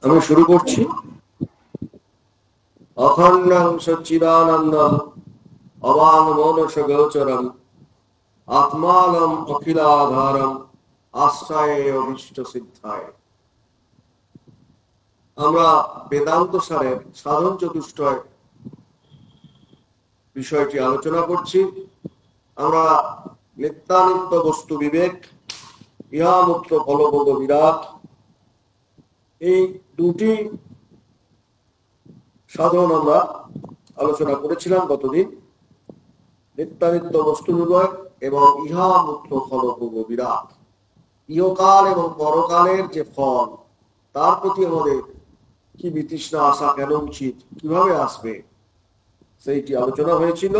আমি শুরু করছি। অখণ্ডং সচ্চিদানন্দম অবাঙমনসগোচরম আত্মানম অখিলাধারম আশ্রয়ে অভীষ্ট সিদ্ধায়। আমরা বেদান্ত সারের সাধন চতুষ্টয় বিষয়টি আলোচনা করছি। আমরা নিত্যানিত্য বস্তু বিবেক, ইহা মুক্ত ফলভোগ বিরাট, এই দুটি সাধন আমরা আলোচনা করেছিলাম গতদিন। নিত্যানিত্য বস্তু বিবেক এবং ইহা মুক্ত ফলভোগ বিরাট, ইহকাল এবং পরকালের যে ফল, তার প্রতি আমাদের কি বিতৃষ্ণা আসা কেন উচিত, কিভাবে আসবে, সেইটি আলোচনা হয়েছিল।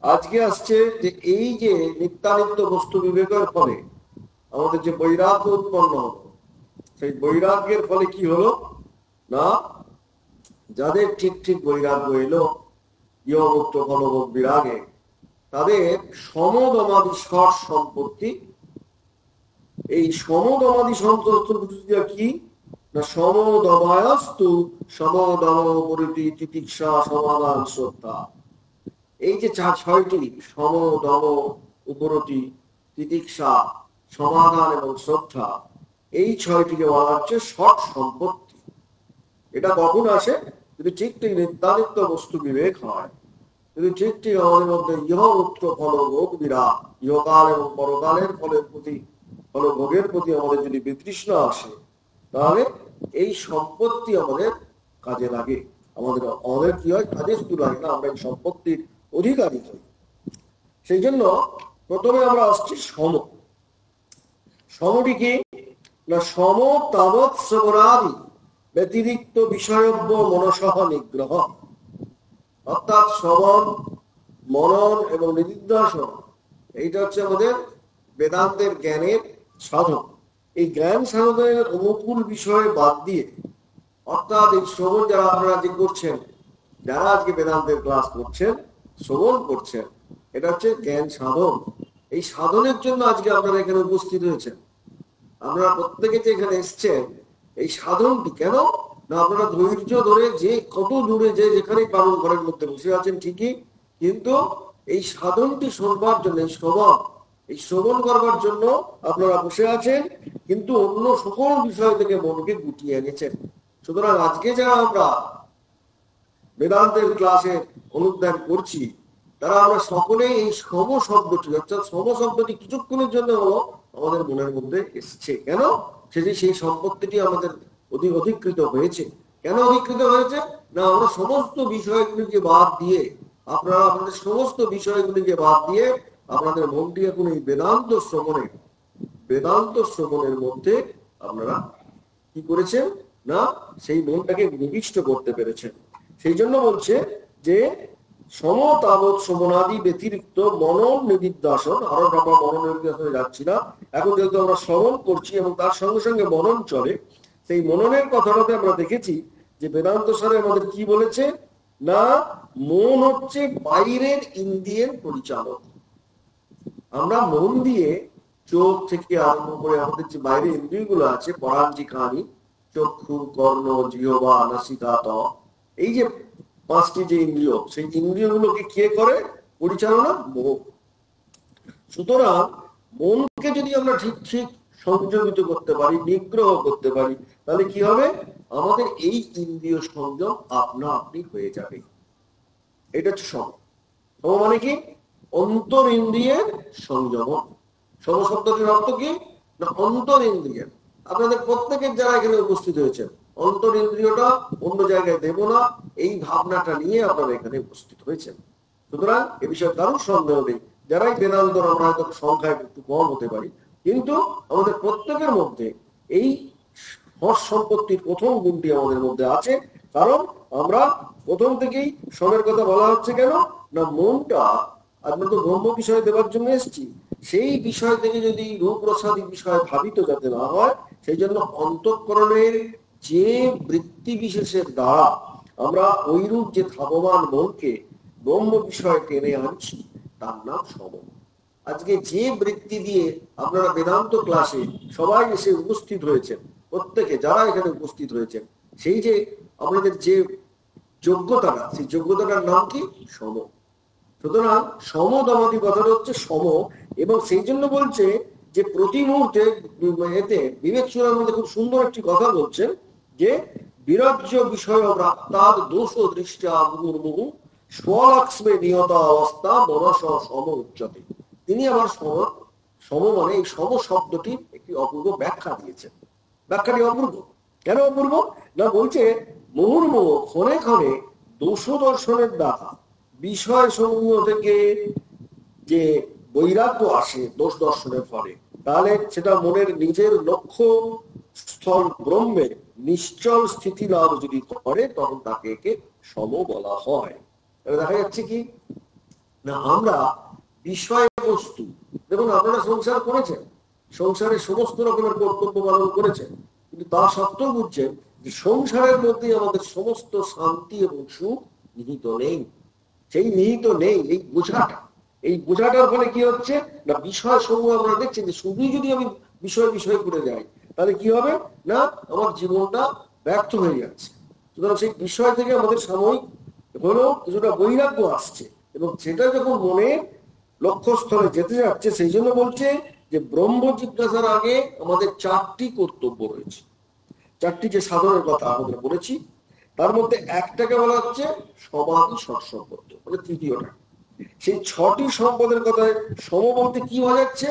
আজকে আসছে যে এই যে নিত্যানিত্য বস্তু বিবেকের ফলে আমাদের যে বৈরাগ্য উৎপন্ন হলো, সেই বৈরাগ্যের ফলে কি হলো না, যাদের ঠিক ঠিক বৈরাগ্য এলো ইহমুক্ত ফলভোগ বিরাগে, তাদের সমদমাদি সৎ সম্পত্তি, এই সমদমাদি সম্পত্তি কি না, সমদমায়স্তু সমদম পরিতি তিতিক্ষা সমাধান শ্রদ্ধা। এই যে ছয়টি সমদম উপরতি তিতিক্ষা সমাধান এবং শ্রদ্ধা, এই ছয়টিকে বলা হচ্ছে সৎ সম্পত্তি। এটা কখন আসে? যদি ঠিক ঠিক নিত্যানিত্য বস্তু বিবেক হয়, যদি ঠিক ঠিক আমাদের মধ্যে ইহমুক্ত ফলভোগ বিরাট, ইহকাল এবং পরকালের ফলের প্রতি, ফলভোগের প্রতি আমাদের যদি বিতৃষ্ণা আসে, তাহলে এই সম্পত্তি আমাদের কাজে লাগে। আমাদের কি হয়, কাজে শুধু লাগে না, আমরা এই সম্পত্তির অধিকারী হই। সেই জন্য প্রথমে আমরা আসছি সম। সমটি কি না, সম তাবৎ শ্রবণাদি ব্যতিরিক্ত বিষয়ব্য মনসহ নিগ্রহ। অর্থাৎ শ্রবণ, মনন এবং নিদিধ্যাসন, এইটা হচ্ছে আমাদের বেদান্তের জ্ঞানের সাধন। এই জ্ঞান সাধনের অনুকূল বিষয় বাদ দিয়ে, অর্থাৎ এই শ্রবণ যারা আপনারা যে করছেন, যারা আজকে বেদান্তের ক্লাস করছেন, শ্রবণ করছেন, এটা হচ্ছে জ্ঞান সাধন। এই সাধনের জন্য আজকে আপনারা এখানে উপস্থিত হয়েছেন। আপনারা প্রত্যেকে যে এখানে এসছেন, এই সাধনটি কেন না, আপনারা ধৈর্য ধরে যে কত দূরে যে যেখানেই পালন ঘরের মধ্যে বসে আছেন ঠিকই, কিন্তু এই সাধনটি শুনবার জন্য, এই শ্রবণ করবার জন্য আপনারা বসে আছেন, কিন্তু অন্য সকল বিষয় থেকে মনকে গুটিয়ে এনেছেন। সুতরাং আজকে যারা আমরা বেদান্তের ক্লাসে অনুধ্যান করছি, তারা আমরা সকলে এই সম শব্দটি, অর্থাৎ সম শব্দটি কিছুক্ষণের জন্য হলো আমাদের মনের মধ্যে এসছে। কেন? সেই সম্পত্তিটি আমাদের অধিকৃত হয়েছে। কেন অধিকৃত হয়েছে না, আমরা সমস্ত বিষয়গুলিকে বাদ দিয়ে, আপনারা আপনাদের সমস্ত বিষয়গুলিকে বাদ দিয়ে আপনাদের মনটি এখন এই বেদান্ত শ্রবণের মধ্যে আপনারা কি করেছেন না, সেই মনটাকে নিবিষ্ট করতে পেরেছেন। সেই জন্য বলছে যে সমতাবৎ শ্রবণাদি ব্যতিরিক্ত মনন নিদিধ্যাসন। আরো আমরা মনন নিদিধ্যাসনে যাচ্ছি না, এখন যেহেতু আমরা শ্রবণ করছি এবং তার সঙ্গে সঙ্গে মনন চলে, সেই মননের কথাটাতে আমরা দেখেছি যে বেদান্ত সারে আমাদের কি বলেছে না, মন হচ্ছে বাইরের ইন্দ্রিয়ের পরিচালক। আমরা মন দিয়ে চোখ থেকে আরম্ভ করে আমাদের যে বাইরের ইন্দ্রিয়গুলো আছে, পরাঞ্জি কানি, চক্ষু, কর্ণ, জিহ্বা, নাসিকা, ত্বক, এই যে পাঁচটি যে ইন্দ্রিয়, সেই ইন্দ্রিয়গুলোকে কে করে পরিচালনা? মন। সুতরাং মনকে যদি আমরা ঠিক ঠিক সংযমিত করতে পারি, নিগ্রহ করতে পারি, তাহলে কি হবে? আমাদের এই ইন্দ্রিয় সংযম আপনা আপনি হয়ে যাবে। এটা হচ্ছে সম। সম মানে কি? অন্তর ইন্দ্রিয়ের সংযম। সম শব্দটির অর্থ কি না, অন্তর ইন্দ্রিয়ের। আপনাদের প্রত্যেকের যারা এখানে উপস্থিত হয়েছেন, অন্তর ইন্দ্রিয়টা অন্য জায়গায় দেব না, এই ভাবনাটা নিয়ে আপনারা এখানে উপস্থিত হয়েছেন। সুতরাং এ বিষয়ে কারোর সন্দেহ নেই। যারাই বেদান্ত, আমরা হয়তো সংখ্যায় একটু কম হতে পারি, কিন্তু আমাদের প্রত্যেকের মধ্যে এই সৎ সম্পত্তির প্রথম গুণটি আমাদের মধ্যে আছে। কারণ আমরা প্রথম থেকেই সমের কথা বলা হচ্ছে কেন না, মনটা আমরা তো ব্রহ্ম বিষয় দেওয়ার জন্য এসেছি, সেই বিষয় থেকে যদি রূপ রসাদি বিষয় ভাবিত যাতে না হয়, সেই জন্য অন্তঃকরণের যে বৃত্তি বিশেষের দ্বারা আমরা ওইরূপ যে ধাবমান মনকে ব্রহ্ম বিষয় টেনে আনছি, তার নাম সম। আজকে যে বৃত্তি দিয়ে আপনারা বেদান্ত ক্লাসে সবাই এসে উপস্থিত হয়েছেন, প্রত্যেকে যারা এখানে উপস্থিত হয়েছেন, সেই যে আমাদের যে যোগ্যতাটা, সেই যোগ্যতাটার নাম কি? সম। সুতরাং সমদমাদি কথাটা হচ্ছে সম। এবং সেই জন্য বলছে যে প্রতি মুহূর্তে এতে বিবেক চূড়ার মধ্যে খুব সুন্দর একটি কথা বলছেন যে বিরাজ্য বিষয় প্রাপ্তাদ দোষ দৃষ্টা মুহুর্মুহু স্বলক্ষ্মে নিহত অবস্থা মনস সম উচ্চতে। তিনি আমার সম মানে এই সম শব্দটির একটি অপূর্ব ব্যাখ্যা দিয়েছেন। ব্যাখ্যাটি অপূর্ব। কেন অপূর্ব? না, বলছে মুহুর্মুহ ক্ষণে ক্ষণে দোষ দর্শনের দ্বারা বিষয় সমূহ থেকে যে বৈরাগ্য আসে দোষ দর্শনের ফলে, তাহলে সেটা মনের নিজের লক্ষ্য স্থল ব্রহ্মে নিশ্চল স্থিতি লাভ যদি করে, তখন তাকে একে সম বলা হয়। দেখা যাচ্ছে কি না, আমরা বিষয় বস্তু, দেখুন আপনারা সংসার করেছেন, সংসারে সমস্ত রকমের কর্তব্য পালন করেছেন, কিন্তু তা সত্ত্বেও বুঝছেন যে সংসারের মধ্যে আমাদের সমস্ত শান্তি এবং সুখ নিহিত নেই। সেই নিহিত নেই এই বোঝাটা। এই বোঝাটার ফলে কি হচ্ছে না, বিষয় সমূহ আমরা দেখছেন যে শুধুই যদি আমি বিষয় বিষয় করে যাই, তাহলে কি হবে না, আমার জীবনটা ব্যর্থ হয়ে যাচ্ছে। সুতরাং সেই বিষয় থেকে আমাদের সাময়িক হলেও কিছুটা বৈরাগ্য আসছে, এবং সেটা যখন মনে লক্ষ্যস্থলে যেতে যাচ্ছে, সেই জন্য বলছে যে ব্রহ্ম জিজ্ঞাসার আগে আমাদের 4টি কর্তব্য রয়েছে। 4টি যে সাধনের কথা আমাদের বলেছি, তার মধ্যে একটাকে বলা হচ্ছে সমাধি সৎসম্পদ, মানে তৃতীয়টা। সেই 6টি সম্পদের কথায় সম বলতে কি বোঝাচ্ছে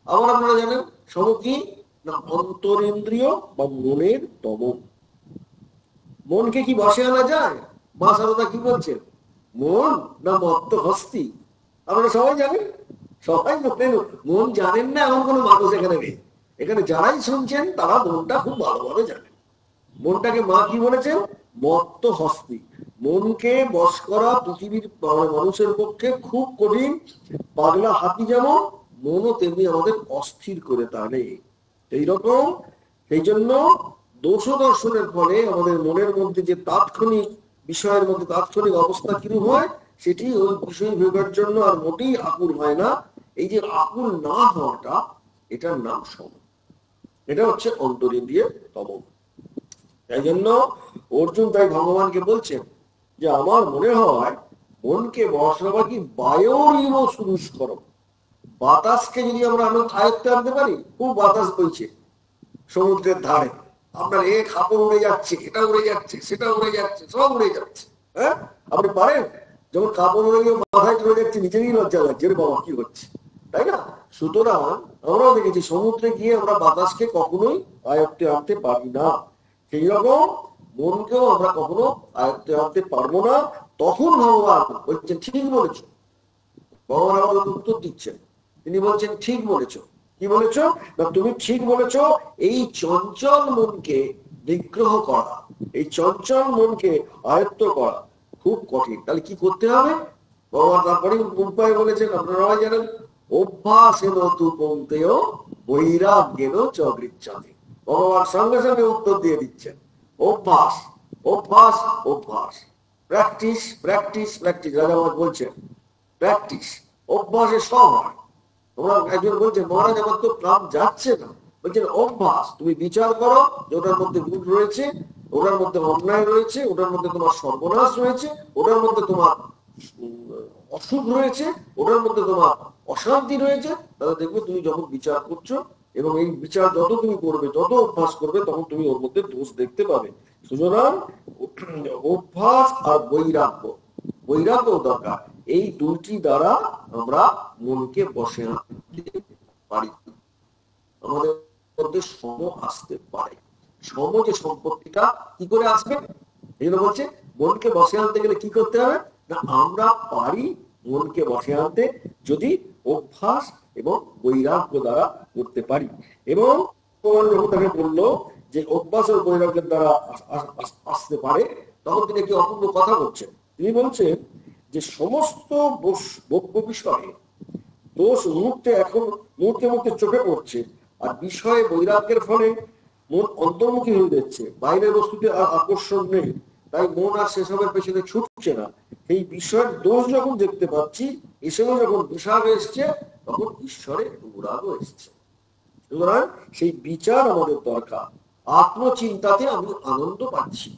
আবার আপনারা জানেন? সম কি না, অন্তরিন্দ্রিয় বা মনের দমন। মনকে কি বসে আনা যায়? মা সারদা কি বলছেন? মন না মত্ত হস্তি। আপনারা সবাই জানেন, সবাই জানেন। মন জানেন না এমন কোনো মানুষ এখানে নেই। এখানে যারাই শুনছেন তারা মনটা খুব ভালোভাবে জানেন। মনটাকে মা কি বলেছেন? মত্ত হস্তি। মনকে বশ করা পৃথিবীর মানুষের পক্ষে খুব কঠিন। পাগলা হাতি যেমন, মনও তেমনি আমাদের অস্থির করে টানে। এইরকম সেই জন্য দোষ দর্শনের ফলে আমাদের মনের মধ্যে যে তাৎক্ষণিক বিষয়ের মধ্যে তাৎক্ষণিক অবস্থা কিরূপ হয়, সেটি ওই বিষয় ভোগের জন্য আর মোটেই আকুল হয় না। এই যে আকুল না হওয়াটা, এটার নাম সম। এটা হচ্ছে অন্তরিন্দ্রিয় দমন। তাই জন্য অর্জুন তাই ভগবানকে বলছেন যে আমার মনে হয় মনকে বসাবা কি বায়ুর সুরুষ করো। বাতাসকে যদি আমরা আয়ত্তে আনতে পারি, খুব বাতাস বইছে সমুদ্রের ধারে, আপনার এ খাপড় উড়ে যাচ্ছে, এটা উড়ে যাচ্ছে, সেটা উড়ে যাচ্ছে, সব উড়ে যাচ্ছে। হ্যাঁ, আপনি পারেন? যখন কাপড় উড়ে গিয়ে মাথায় চলে যাচ্ছে, নিজেরই লজ্জা লাগছে, বাবা কি হচ্ছে, তাই না? সুতরাং আমরাও দেখেছি সমুদ্রে গিয়ে আমরা বাতাসকে কখনোই আয়ত্তে আনতে পারি না। সেই রকম মনকেও আমরা কখনো আয়ত্তে আনতে পারবো না। তখন ভগবান বলছেন ঠিক বলেছ। ভগবান আমাদের উত্তর দিচ্ছেন, তিনি বলছেন ঠিক বলেছ। কি বলেছ না, তুমি ঠিক বলেছ। এই চঞ্চল মনকে নিগ্রহ করা, এই চঞ্চল মনকে আয়ত্ত করা খুব কঠিন। তাহলে কি করতে হবে? ভগবান তারপরে উপায় বলেছেন, আপনারা জানেন, অভ্যাসেন তু কৌন্তেয় বৈরাগ্যেন চ গৃহ্যতে। ভগবান সঙ্গে সঙ্গে উত্তর দিয়ে দিচ্ছেন, অভ্যাস, অভ্যাস, অভ্যাস, প্র্যাকটিস, প্র্যাকটিস, প্র্যাকটিস। রাজা বলছেন প্র্যাকটিস, অভ্যাসে সব হয়। তোমরা একজন বলছেন মহারাজ আমার তো প্রাণ যাচ্ছে না, বলছেন অভ্যাস। তুমি বিচার করো যে ওটার মধ্যে ভুল রয়েছে, ওটার মধ্যে অন্যায় রয়েছে, ওটার মধ্যে তোমার সর্বনাশ রয়েছে, ওটার মধ্যে তোমার অসুখ রয়েছে, ওটার মধ্যে তোমার অশান্তি রয়েছে। তাহলে দেখবে তুমি যখন বিচার করছো, এবং এই বিচার যত তুমি করবে, যত অভ্যাস করবে, তখন তুমি ওর মধ্যে দোষ দেখতে পাবে। সুতরাং অভ্যাস আর বৈরাগ্য, বৈরাগ্য দরকার। এই দুইটি দ্বারা আমরা মনকে বসে আনতে পারি, আমাদের মধ্যে সম আসতে পারে। সম যে সম্পত্তিটা কি করে আসবে, এগুলো বলছে মনকে বসে আনতে গেলে কি করতে হবে না, আমরা পারি মনকে বসে আনতে যদি অভ্যাস এবং বৈরাগ্য দ্বারা করতে পারি। এবং তাকে বললো যে অভ্যাস ও বৈরাগ্যের দ্বারা আসতে পারে, তখন তিনি একটি অপূর্ব কথা বলছেন। তিনি বলছেন যে সমস্ত বক্য বিষয়ে দোষ মুহূর্তে এখন মুহূর্তে মুহূর্তে চোখে পড়ছে, আর বিষয়ে বৈরাগ্যের ফলে মন অন্তর্মুখী হয়ে যাচ্ছে, বাইরের বস্তুতে আর আকর্ষণ নেই, তাই মন আর সেসবের পেছনে ছুটছে না। এই বিষয়ের দোষ যখন দেখতে পাচ্ছি, এসেও যখন বিষাদ এসছে, তখন ঈশ্বরের অনুরাগও এসছে। সুতরাং সেই বিচার আমাদের দরকার। আত্মচিন্তাতে আমি আনন্দ পাচ্ছি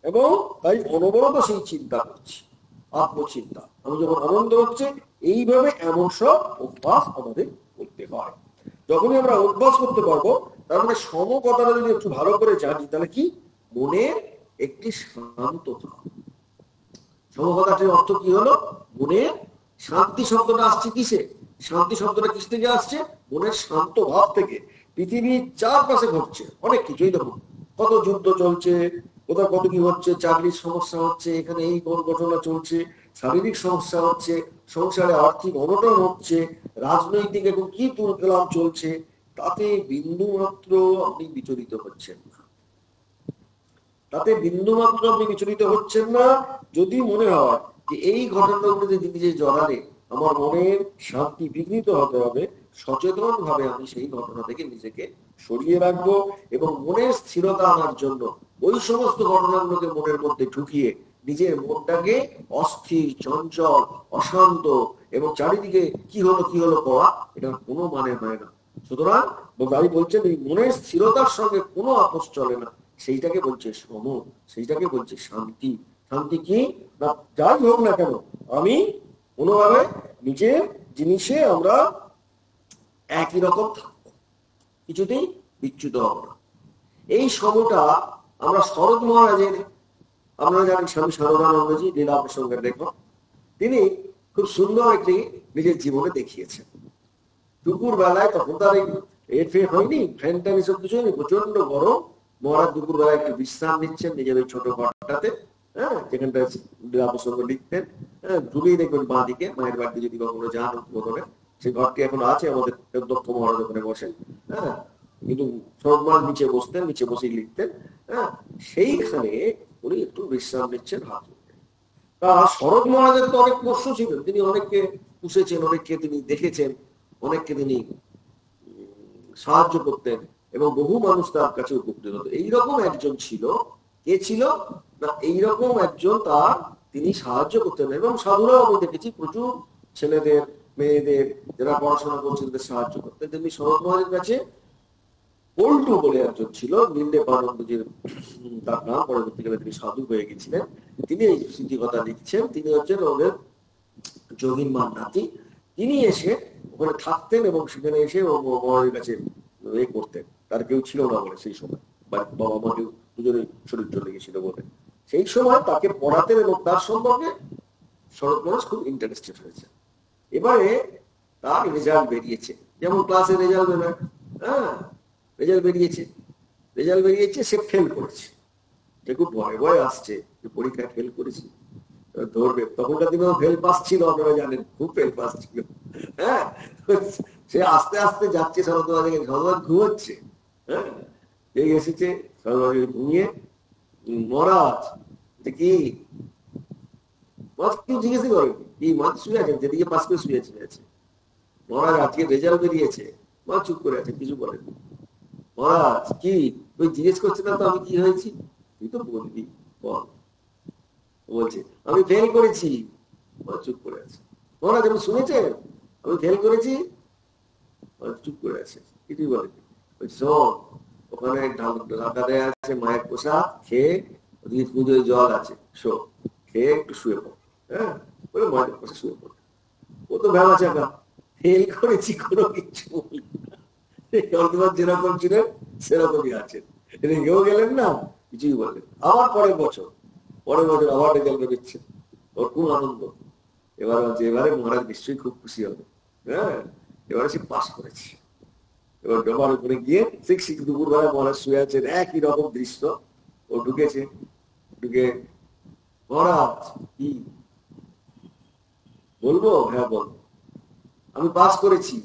এবং তাই অনবরত সেই চিন্তা করছি। আত্মচিন্তা আমি যখন আনন্দ হচ্ছে, এইভাবে এমন সব অভ্যাস আমাদের করতে হয়। যখনই আমরা অভ্যাস করতে পারবো, তার মানে সম কথাটা যদি একটু ভালো করে জানি, তাহলে কি মনের একটি শান্ততা। সমকথাটির অর্থ কি হলো? মনের শান্তি শব্দটা আসছে কিসে? শান্তি শব্দটা কিস থেকে আসছে? মনের শান্ত ভাব থেকে। পৃথিবীর চারপাশে ঘটছে অনেক কিছুই, দেখুন কত যুদ্ধ চলছে, কোথাও কত কি হচ্ছে, চাকরির সমস্যা হচ্ছে, এখানে এই ঘটনা চলছে, শারীরিক সমস্যা হচ্ছে, সংসারে আর্থিক অনটন হচ্ছে, রাজনৈতিক এবং কি তুলকালাম চলছে, তাতে বিন্দু মাত্র আপনি বিচলিত হচ্ছেন না। তাতে বিন্দু মাত্র আপনি বিচলিত হচ্ছেন না। যদি মনে হয় যে এই ঘটনাগুলোতে নিজে জড়ালে আমার মনের শান্তি বিঘ্নিত হতে হবে, সচেতন ভাবে আমি সেই ঘটনা থেকে নিজেকে সরিয়ে রাখবো এবং মনের স্থিরতা আনার জন্য ওই সমস্ত ঘটনাগুলোকে মনের মধ্যে ঢুকিয়ে নিজের মনটাকে অস্থির, চঞ্চল, অশান্ত এবং চারিদিকে কি হলো করা, এটার কোনো মানে হয় না। সুতরাং ভাই বলছেন এই মনের স্থিরতার সঙ্গে কোনো আপোষ চলে না, সেইটাকে বলছে সম, সেইটাকে বলছে শান্তি। শান্তি কি না, যাই হোক না কেন আমি কোনোভাবে নিজের জিনিসে আমরা একই রকম থাকবো, কিছুতেই বিচ্যুত হব না। এই সমটা আমরা শরৎ মহারাজের, আপনারা জানেন স্বামী শারদানন্দজি লীলা প্রসঙ্গের লেখক, তিনি খুব সুন্দর একটি নিজের জীবনে দেখিয়েছেন। দুপুর বেলায়, তখন তার এর ফের হয়নি, ফ্যান ট্যান এসব কিছু হয়নি, প্রচন্ড গরম। মহারাজ দুপুর বেলায় একটু বিশ্রাম নিচ্ছেন নিজের ওই ছোট ঘরটাতে, হ্যাঁ, যেখানটা লীলা প্রসঙ্গ লিখতেন। হ্যাঁ, ঢুকেই দেখবেন বাঁ দিকে, মায়ের বাড়িতে যদি কখনো যান উদ্বোধনে, সেই ঘরটি এখন আছে আমাদের দক্ষ মহারাজ ওখানে বসেন। হ্যাঁ, কিন্তু শরৎ মহারাজ নিচে বসতেন, নিচে বসেই লিখতেন। হ্যাঁ, সেইখানে উনি একটু বিশ্রাম নিচ্ছেন হাত ধরে। তা শরৎ মহারাজের তো অনেক পোষ্য ছিলেন, তিনি অনেককে পুষেছেন, অনেককে তিনি দেখেছেন, অনেককে তিনি সাহায্য করতেন এবং বহু মানুষ তার কাছে উপকৃত হতো। এইরকম একজন ছিল, কে ছিল না, এইরকম একজন তার তিনি সাহায্য করতেন। এবং সাধুরাও আমি দেখেছি প্রচুর ছেলেদের, মেয়েদের যারা পড়াশোনা করছে তাদের সাহায্য করতেন। তেমনি শরৎ মহারাজের কাছে পল্টু বলে একজন ছিল, নীলদেবানন্দজির তার নাম, পরবর্তীকালে তিনি সাধু হয়ে গেছিলেন। তিনি এই স্মৃতিকথা লিখছেন। তিনি হচ্ছেন ওদের যোগীন মার নাতি। তিনি এসে ওখানে থাকতেন এবং সেখানে এসে মহারাজের কাছে এ করতেন। তার কেউ ছিল না বলে সেই সময়, বাবা মা কেউ দুজনে শরীর চলে গেছিল বলে, সেই সময় তাকে পড়াতেন এবং তার সম্পর্কে শরৎ মহারাজ খুব ইন্টারেস্টেড হয়েছে। এবারে তার রেজাল্ট বেরিয়েছে, যেমন ক্লাসে রেজাল্ট বেরোয়, হ্যাঁ, রেজাল্ট বেরিয়েছে, সে ফেল করেছে। সে খুব ভয়ে ভয়ে আসছে যে পরীক্ষায় ফেল করেছি, ধরবে। তখনকার দিনে ফেল পাস ছিল, আপনারা জানেন, খুব ফেল পাস ছিল। হ্যাঁ, সে আস্তে আস্তে যাচ্ছে শরৎবাজারে, শরৎবাজ ঘুমোচ্ছে। হ্যাঁ, এই এসেছে শরৎবাজারে ঘুমিয়ে, মহারাজ কি মাছ কেউ জিজ্ঞেস করেন কি মাছ শুয়ে আছেন, যেদিকে পাস করে শুয়ে আছে। মহারাজ আজকে রেজাল্ট বেরিয়েছে। মা চুপ করে আছে, কিছু বলেন। মহারাজ কি ওই জিজ্ঞেস করছে না তো আমি কি হয়েছি, তুই তো বলবি, বল। বলছে আমি ফেল করেছি। চুপ করে আছে। মহারাজ আমি শুনেছেন আমি ফেল করেছি? চুপ করে আছে, কিছুই বলেনি। শোন, ওখানে ঢাকা দেয়া আছে মায়ের পোশাক, খেয়ে ওদিকে পুজোয় জল আছে, শো, খেয়ে একটু শুয়ে পড়। হ্যাঁ, বলে মায়ের পোশাক শুয়ে পড়। ও তো ভেবা চাকা, ফেল করেছি কোনো কিছু যেরকম ছিলেন সেরকমই আছেন, রেগেও গেলেন না, কিছুই বলেন। আবার পরের বছর আবার রেজাল্ট বেরোচ্ছে, ওর খুব আনন্দ। এবারে মহারাজ নিশ্চয়ই খুব খুশি হবে। হ্যাঁ, এবারে সে পাস করেছে। এবার ডোবার উপরে গিয়ে ঠিক দুপুরবেলা মহারাজ শুয়ে আছেন, একই রকম দৃশ্য। ও ঢুকেছে, ঢুকে মহারাজ কি বলবো? হ্যাঁ বল, আমি পাস করেছি।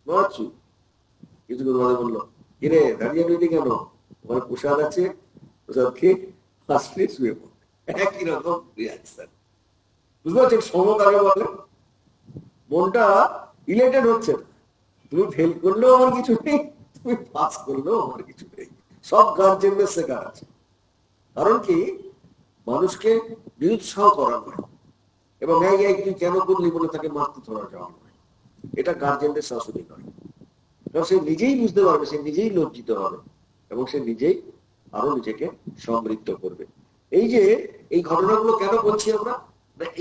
মহারাজ কিছুক্ষণ বাদে বললো, কিরে দাঁড়িয়ে রইলি কেন? ওখানে প্রসাদ আছে, প্রসাদ খেয়ে আসলে শুয়ে পড়ে। একই রকম রিয়াকশন, বুঝতে পারছেন? সমকালে বলে মনটা ইলেটেড হচ্ছে। তুমি ফেল করলেও আমার কিছু নেই, তুমি পাস করলেও আমার কিছু নেই। সব গার্জেনদের শেখার আছে। কারণ কি, মানুষকে নিরুৎসাহ করা নয় এবং তুই কেন করলি বলে তাকে মারতে ধরা যাওয়া নয়, এটা গার্জেনদের শাশুড়ি নয়। কারণ সে নিজেই বুঝতে পারবে, সে নিজেই লজ্জিত হবে এবং সে নিজেই আরো নিজেকে সমৃদ্ধ করবে। এই যে এই ঘটনাগুলো কেন বলছি আমরা,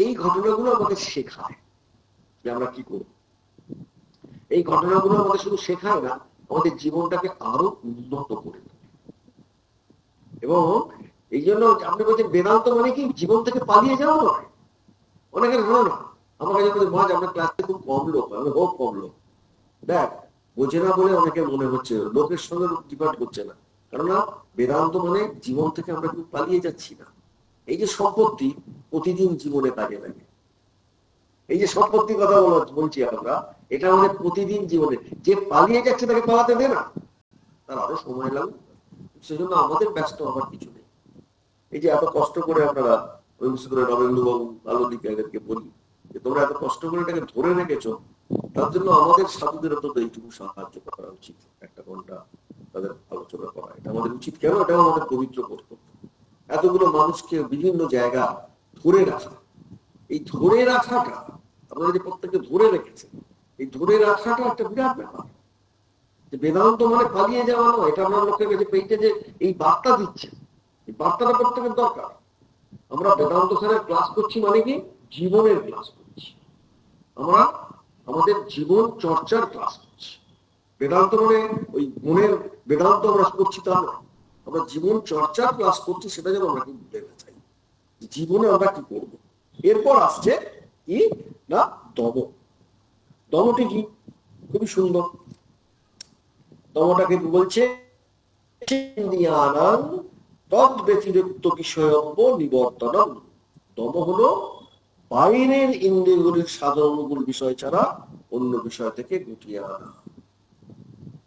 এই ঘটনাগুলো আমাদের শেখায় যে আমরা কি করব। এই ঘটনাগুলো আমাদের শুধু শেখায় না, আমাদের জীবনটাকে আরো উন্নত করে দেয়। এবং এই জন্য আপনি বলছেন বেদান্ত মানে কি জীবন থেকে পালিয়ে যাওয়া নয়। অনেকের ধারণা আমার কাছে মাঝ আপনার ক্লাসে খুব কম লোক, আমি হোক কম লোক, দেখ বোঝে না বলে অনেকের মনে হচ্ছে, লোকের সঙ্গে ডিপার্ট করছে না। কেননা বেদান্ত মানে জীবন থেকে আমরা খুব পালিয়ে যাচ্ছি না। এই যে সম্পত্তি প্রতিদিন জীবনে কাজে লাগে, এই যে সম্পত্তির কথা বলছি আমরা, এটা আমাদের প্রতিদিন জীবনে, যে পালিয়ে যাচ্ছে তাকে পালাতে দে না, তার আরো সময় লাগবে। সেজন্য আমাদের ব্যস্ত হওয়ার কিছু নেই। এই যে এত কষ্ট করে আপনারা বিশেষ করে নবেন্দুবাবু আলোদিকে এদেরকে বলি যে তোমরা এত কষ্ট করে এটাকে ধরে রেখেছ, তার জন্য আমাদের সাধুদের তো এইটুকু সাহায্য করা উচিত। একটা ঘন্টা তাদের আলোচনা করা এটা আমাদের উচিত। কেন? এটাও আমাদের পবিত্র কর্তব্য। এতগুলো মানুষকে বিভিন্ন জায়গা ধরে রাখা, এই ধরে রাখাটা আপনারা যে প্রত্যেককে ধরে রেখেছে, এই ধরে রাখাটা একটা বিরাট ব্যাপার। যে বেদান্ত মানে পালিয়ে যাওয়া নয়, এটা আমরা লোকের কাছে পেইতে যে এই বার্তা দিচ্ছে, এই বার্তাটা প্রত্যেকের দরকার। আমরা বেদান্ত স্যারের ক্লাস করছি মানে কি জীবনের ক্লাস করছি, আমরা আমাদের জীবন চর্চার ক্লাস করছি। বেদান্ত মানে ওই মনের বেদান্ত আমরা করছি তা নয়, আমরা জীবন চর্চার ক্লাস করছি। সেটা যেন আমরা কি ভুলে না চাই, জীবনে আমরা কি করবো। এরপর আসছে কি না দম। দমটি কি খুবই সুন্দর। দমটাকে বলছে তদ ব্যতিরিক্ত বিষয়ব্য নিবর্তনম। দম হলো বাইরের ইন্দ্রিয়গুলির সাধারণ বিষয় ছাড়া অন্য বিষয় থেকে গুটিয়ে আনা।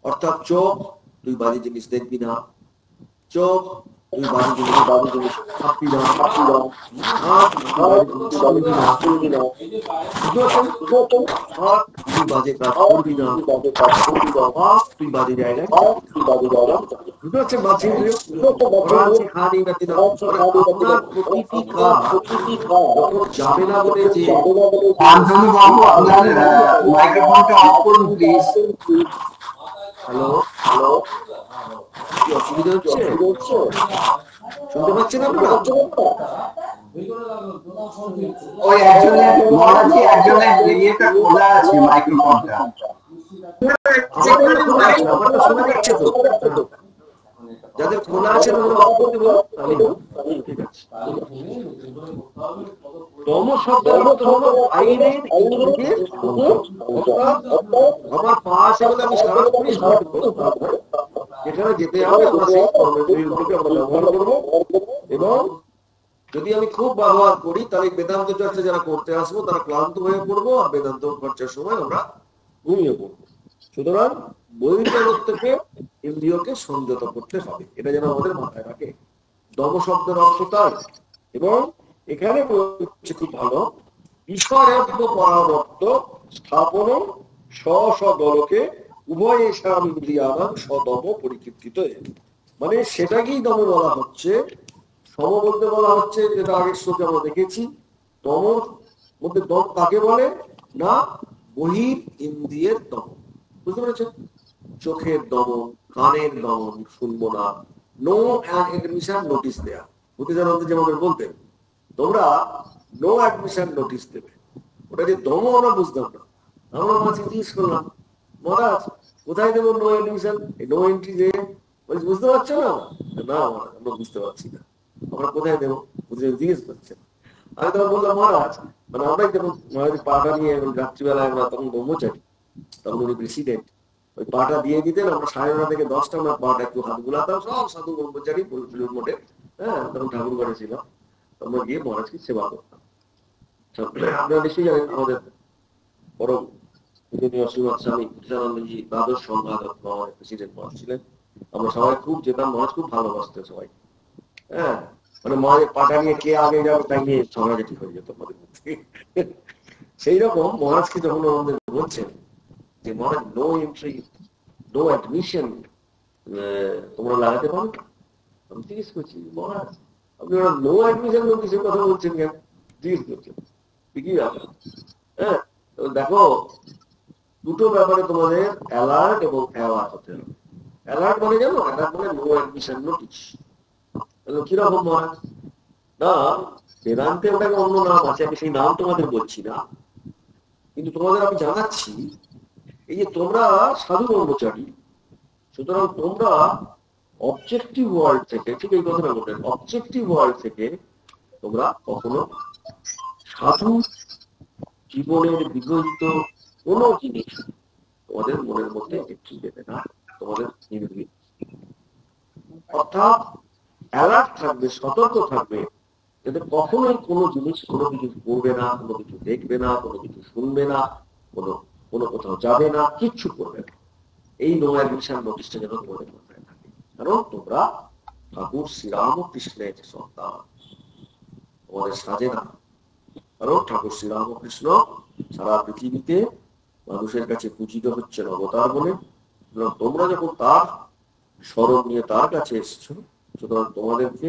অর্থাৎ চোখ তুই বাজে জিনিস দেখবি না, চোখ তুই বাজে জিনিস খাবি না, হাত তুই বাজে কাজ করবি না, তুই বাজে জায়গায় যাবে না বলে যে মাইক্রোফোনটা অফ করুন প্লিজ। হ্যালো হ্যালো, কি অসুবিধা হচ্ছে? শুনতে পাচ্ছেন আপনারা? ওই একজনের মহারাজি একজনের ইয়েটা খোলা আছে মাইক্রোফোনটা। আমারটা শোনা যাচ্ছে তো? যাদের খোলা আছে অফ করতে বলো। ঠিক আছে। দম শব্দ অর্থ হলো বাইরের ইন্দ্রিয়ের আমার পাশে বলে আমি সারাক্ষণই যেখানে যেতে হবে আমরা সেই কর্মগুলোকে আমরা ব্যবহার করবো। এবং যদি আমি খুব ব্যবহার করি তাহলে বেদান্ত চর্চা যারা করতে আসবো তারা ক্লান্ত হয়ে পড়বো, আর বেদান্ত চর্চার সময় আমরা ঘুমিয়ে পড়বো। সুতরাং বহির্জগৎ থেকে ইন্দ্রিয়কে সংযত করতে হবে, এটা যেন আমাদের মাথায় রাখে। দম শব্দের অর্থ তাই। এবং এখানে বলছে খুব ভালো, বিষয়ব্য পরাবর্ত স্থাপন স্বদলকে উভয় ইন্দ্রিয়ানাং সদম পরিকীর্তিত। মানে সেটাকেই দম বলা হচ্ছে। সম বলতে বলা হচ্ছে, যেটা আগের শ্লোকে আমরা দেখেছি, দমর মধ্যে দম কাকে বলে না বহির ইন্দ্রিয়ের দম। বুঝতে পেরেছেন? চোখের দমন, কানের দমন, শুনবো না, নো অ্যাডমিশন নোটিশ দেয়া। বুদ্ধিজানন্দ যেমন বলতেন তোমরা নো অ্যাডমিশন নোটিশ দেবে, ওটা যে দম আমরা বুঝতাম না। আমরা মাঝে জিজ্ঞেস করলাম মহারাজ কোথায় দেবো নো অ্যাডমিশন, নো এন্ট্রি যে বুঝতে পারছো না? না আমরা বুঝতে পারছি না, আমরা কোথায় দেবো জিজ্ঞেস করছেন। আমি তখন বললাম মহারাজ মানে আমরাই যখন মহারাজ পাটা নিয়ে রাত্রিবেলায় আমরা তখন ব্রহ্মচারী, তখন উনি প্রেসিডেন্ট, ওই পাটা দিয়ে দিতেন, আমরা 9:30 থেকে 10টা আমরা পাটা একটু হাত গুলাতাম, সব সাধু ব্রহ্মচারী মোটে। হ্যাঁ, তখন ঠাকুর ঘরে ছিলাম, আমরা গিয়ে মহারাজকে সেবা করতাম। আপনারা নিশ্চয়ই জানেন আমাদের পরম পূজনীয় শ্রীমৎ স্বামী বুদ্ধিজানন্দজি দ্বাদশ সম্পাদক প্রেসিডেন্ট মহারাজ ছিলেন। আমরা সবাই খুব যেতাম, মহারাজ খুব ভালোবাসতেন সবাই। হ্যাঁ, মানে মহারাজের পাটা নিয়ে কে আগে যাবে তাই নিয়ে ঝগড়াঝাটি হয়ে যেত আমাদের মধ্যে। সেই রকম মহারাজকে যখন আমাদের বলছেন যে মহারাজ নো এন্ট্রি নো অ্যাডমিশন তোমরা লাগাতে পারো, আমি জিজ্ঞেস করছি মহারাজ আপনি ওরা নো অ্যাডমিশন নোটিশের কথা বলছেন কেন? জিজ্ঞেস করছেন কি ব্যাপার? হ্যাঁ, দেখো দুটো ব্যাপারে তোমাদের অ্যালার্ট এবং অ্যাওয়ার হতে হবে। অ্যালার্ট মানে জানো, অ্যালার্ট মানে নো অ্যাডমিশন নোটিশ। কিরকম মহারাজ? না, বেদান্তে ওটাকে অন্য নাম আছে, আমি সেই নাম তোমাদের বলছি না, কিন্তু তোমাদের আমি জানাচ্ছি এই যে তোমরা সাধু কর্মচারী, সুতরাং তোমরা অবজেক্টিভ ওয়ার্ল্ড থেকে, ঠিক এই কথাটা বললেন, অবজেক্টিভ ওয়ার্ল্ড থেকে তোমরা কখনো সাধু জীবনের বিগলিত কোন জিনিস তোমাদের মনের মধ্যে একটু দেবে না, তোমাদের ইন্দ্রিয় অর্থাৎ অ্যালার্ট থাকবে, সতর্ক থাকবে, যাতে কখনোই কোনো জিনিস কোনো কিছু করবে না, কোনো কিছু দেখবে না, কোনো কিছু শুনবে না, কোনো কোনো কোথাও যাবে না, কিচ্ছু করবে না। এই নো অ্যাডমিশন নোটিশটা যেন তোমাদের মাথায় থাকে, কারণ তোমরা ঠাকুর শ্রীরামকৃষ্ণের সন্তান, তোমাদের সাজে না। কারণ ঠাকুর শ্রীরামকৃষ্ণ সারা পৃথিবীতে মানুষের কাছে পূজিত হচ্ছেন অবতার বলে, তোমরা যখন তার স্মরণ নিয়ে তার কাছে এসছো, সুতরাং তোমাদেরকে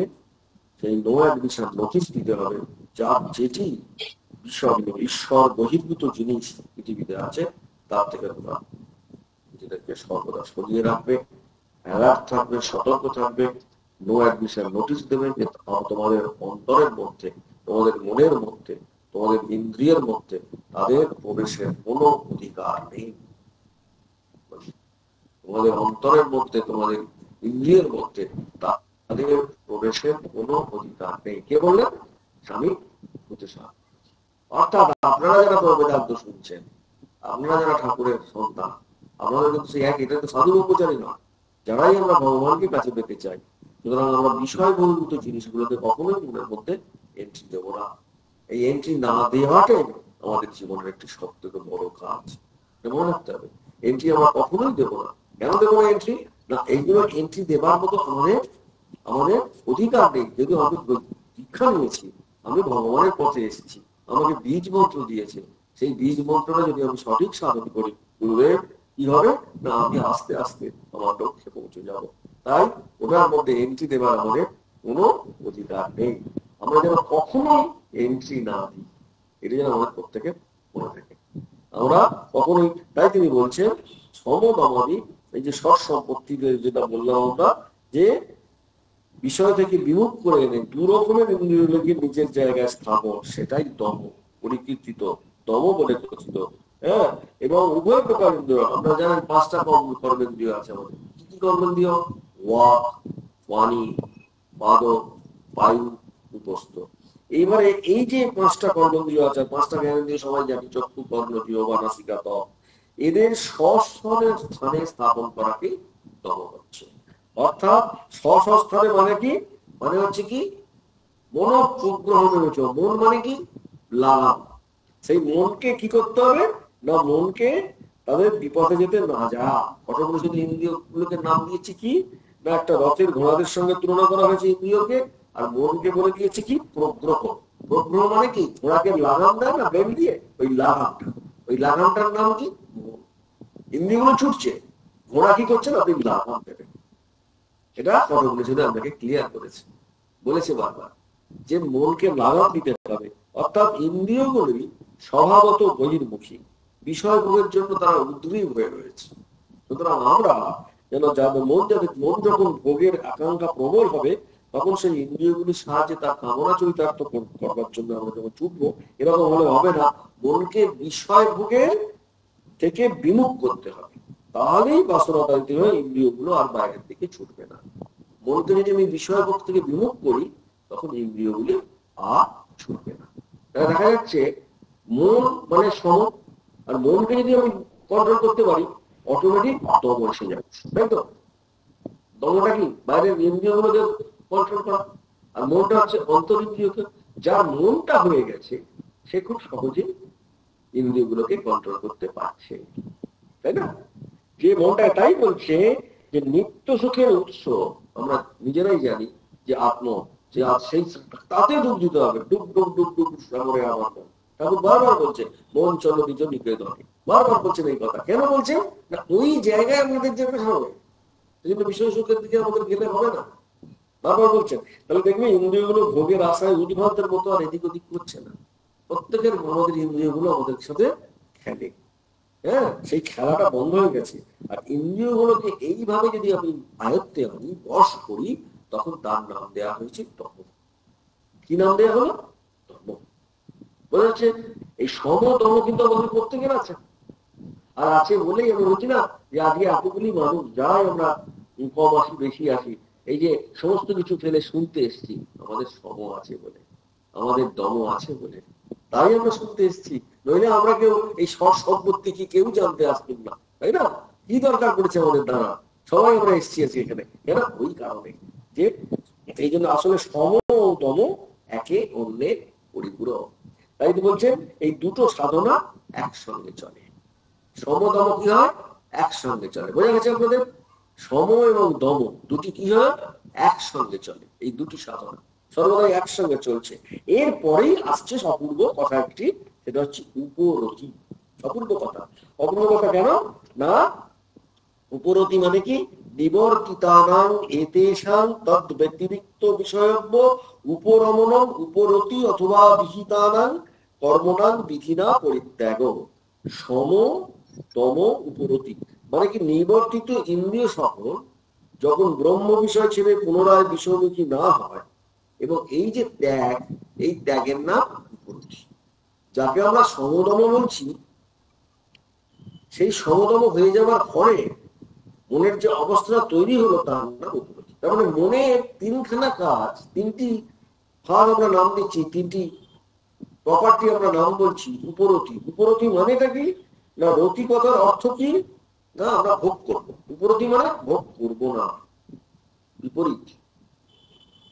সেই নো অ্যাডমিশন নোটিশ দিতে হবে, যা যেটি বিষয় ঈশ্বর বহির্ভূত জিনিস পৃথিবীতে আছে তার থেকে তোমরা নিজেদেরকে সর্বদা সরিয়ে রাখবে, অ্যালার্ট থাকবে, সতর্ক থাকবে, নো অ্যাডমিশন নোটিশ দেবে যে তোমাদের অন্তরের মধ্যে, তোমাদের মনের মধ্যে, তোমাদের ইন্দ্রিয়ের মধ্যে তাদের প্রবেশের কোনো অধিকার নেই। তোমাদের অন্তরের মধ্যে, তোমাদের ইন্দ্রিয়ের মধ্যে তাদের প্রবেশের কোনো অধিকার নেই। কে বললেন? স্বামী ভূতেশ্বর। অর্থাৎ আপনারা যারা বেদান্ত শুনছেন, আপনারা যারা ঠাকুরের সন্তান, আপনাদের কিন্তু সেই এক, এটা তো সাধু ব্রহ্মচারী নয়, যারাই আমরা ভগবানকে কাছে পেতে চাই, সুতরাং আমরা বিষয় বহির্ভূত জিনিসগুলোকে কখনোই মনের মধ্যে এন্ট্রি দেবো না। এই এন্ট্রি না দেওয়াটাই আমাদের জীবনের একটি সব থেকে বড় কাজ, মনে রাখতে হবে। এন্ট্রি আমরা কখনোই দেবো না। কেন দেবো না এন্ট্রি? না, এইগুলো এন্ট্রি দেবার মতো আমাদের আমাদের অধিকার নেই। যদি আমি দীক্ষা নিয়েছি, আমি ভগবানের পথে এসেছি, আমাকে বীজ মন্ত্র দিয়েছে, সেই বীজ মন্ত্রটা যদি আমি সঠিক সাধন করি, গুরুদেব কি হবে না, আমি আস্তে আস্তে আমার লক্ষ্যে পৌঁছে যাব। তাই ওটার মধ্যে এন্ট্রি দেবার আমাদের কোনো অধিকার নেই। আমরা যেন কখনোই এন্ট্রি না দিই, এটা যেন আমাদের প্রত্যেকের মনে থাকে। আমরা কখনোই, তাই তিনি বলছেন সমদমাদি, এই যে সৎ সম্পত্তি যেটা বললাম আমরা, যে বিষয় থেকে বিমুখ করে এনে দু রকমের ইন্দ্রিয়কে নিজের জায়গায় স্থাপন, সেটাই দম, পরিকীর্তিত দম বলে কথিত। হ্যাঁ, এবং উভয় প্রকার ইন্দ্রিয়, আমরা জানেন 5টা কর্মেন্দ্রিয় আছে আমাদের। কি কি কর্মেন্দ্রিয়? ওয়াক, বাণী, পাদ, বায়ু, উপস্থ। এইবারে এই যে 5টা কর্মেন্দ্রিয় আছে, 5টা জ্ঞানেন্দ্রিয় সবাই জানি, চক্ষু, কর্ণ, জিহ্বা, নাসিকা, ত্বক, এদের স্বস্থানের স্থানে স্থাপন করাকে দম হচ্ছে। অর্থাৎ স্বস্থানে মানে কি? মানে হচ্ছে কি মন প্রগ্রহণ হয়েছে। মন মানে কি? লাগাম। সেই মনকে কি করতে হবে না, মনকে তাদের বিপথে যেতে না যা। কঠোপনিষদে ইন্দ্রিয় গুলোকে নাম দিয়েছে কি না, একটা রথের ঘোড়াদের সঙ্গে তুলনা করা হয়েছে ইন্দ্রিয়কে, আর মনকে বলে দিয়েছে কি প্রগ্রহ। প্রগ্রহ মানে কি? ঘোড়াকে লাগাম দেয় না বেল দিয়ে, ওই লাগামটা, ওই লাগামটার নাম কি? মন। ইন্দ্রিয়গুলো ছুটছে, ঘোড়া কি করছে না, আপনি লাগাম দেবেন। এটা কঠোপনিষদে আপনাকে ক্লিয়ার করেছে, বলেছে বারবার যে মনকে লাগাম দিতে হবে। অর্থাৎ ইন্দ্রিয়গুলি স্বভাবত বহির্মুখী, বিষয় ভোগের জন্য তারা উদ্গ্রীব হয়ে রয়েছে। সুতরাং আমরা যেন যাদের মন যখন ভোগের আকাঙ্ক্ষা প্রবল হবে, তখন সেই ইন্দ্রিয়গুলির সাহায্যে তার কামনা চরিতার্থ করবার জন্য আমরা যখন ছুটবো, এরকম হলে হবে না। মনকে বিষয় ভোগের থেকে বিমুখ করতে হবে, তাহলেই বাসনাতান্ত্রিক হয়ে ইন্দ্রিয়গুলো আর বাইরের দিকে ছুটবে না। মনকে যদি আমি বিষয় ভোগ থেকে বিমুখ করি, তখন ইন্দ্রিয়গুলি আর ছুটবে না। দেখা যাচ্ছে মন মানে সম, আর মনকে যদি আমি কন্ট্রোল করতে পারি, অটোমেটিক দম এসে যাচ্ছে, তাই তো? দমটা কি? বাইরের ইন্দ্রিয়গুলোকে কন্ট্রোল করা। আর মনটা হচ্ছে অন্তরিন্দ্রিয়কে। যার মনটা হয়ে গেছে, সে খুব সহজেই ইন্দ্রিয়গুলোকে কন্ট্রোল করতে পারছে, তাই না? যে মনটা তাই বলছে যে নিত্য সুখের উৎস আমরা নিজেরাই জানি যে আত্ম, যে সেই তাতে ডুব দিতে হবে। ডুব ডুব ডুব ডুব সাগরে আমার মন। ঠাকুর বারবার বলছে মন চলো নিজ নিকেতনে, বারবার বলছেন এই কথা। কেন বলছেন না? ওই জায়গায় আমাদের যেতে হবে, এই জন্য বিষয় সুখের দিকে আমাদের গেলে হবে না, বারবার বলছেন। তাহলে দেখবে ইন্দ্রিয়গুলো ভোগের আশায় উদ্ভ্রান্তের মতো আর এদিক ওদিক করছে না। প্রত্যেকের আমাদের ইন্দ্রিয়গুলো আমাদের সাথে খেলে, হ্যাঁ, সেই খেলাটা বন্ধ হয়ে গেছে। আর ইন্দ্রিয়গুলোকে এইভাবে যদি আমি আয়ত্তে আনি, বশ করি, তখন তার নাম দেয়া হয়েছে তম। কি নাম দেয়া হলো? তম। বোঝা যাচ্ছে? এই সম তম কিন্তু আমাদের প্রত্যেকের আছে। আর আছে বলেই আমি বলছি না যে আজকে এতগুলি মানুষ যাই আমরা কম আসি বেশি আসি, এই যে সমস্ত কিছু ফেলে শুনতে এসছি, আমাদের সম আছে বলে, আমাদের দম আছে বলে, তাই আমরা শুনতে এসছি। নইলে আমরা কেউ এই সব সম্পত্তি কি কেউ জানতে আসতেন না, তাই না? কি দরকার পড়েছে আমাদের দ্বারা? সবাই আমরা এসছি আছি এখানে কেন? ওই কারণে যে এই জন্য আসলে সম ও দম একে অন্যের পরিপূরক। তাই তো বলছেন এই দুটো সাধনা একসঙ্গে চলে। সমদম কি হয়? একসঙ্গে চলে। বোঝা গেছে আপনাদের? সম এবং দম দুটি কি হয়? একসঙ্গে চলে। এই দুটি সাধনা সর্বদাই একসঙ্গে চলছে। এরপরেই আসছে অপূর্ব কথা একটি, সেটা হচ্ছে উপরতি। অপূর্ব কথা। অপূর্ব কথা কেন না? উপরতি মানে কি? নিবর্তিতানাং এতেষাং তদ ব্যতিরিক্ত বিষয়ব্য উপরমনং উপরতি অথবা বিহিতানাং কর্মণাং বিধিনা পরিত্যাগ। সম তম উপরতি মানে কি? নিবর্তিত ইন্দ্রিয় সকল যখন ব্রহ্ম বিষয় ছেড়ে পুনরায় বিষয়মুখী না হয়, এবং এই যে ত্যাগ, এই ত্যাগের নাম উপরতি। যাকে আমরা সমদম বলছি, সেই সমদম হয়ে যাওয়ার পরে মনের যে অবস্থা তৈরি হলো তার নাম উপরতি। তার মানে মনে তিনখানা কাজ, তিনটি ভাগ আমরা নাম দিচ্ছি, তিনটি প্রপার্টি আমরা নাম বলছি উপরতি। উপরতি মানেটা কি না? রতি কথার অর্থ কি না? আমরা ভোগ করবো। উপরতি মানে ভোগ করবো না, বিপরীত।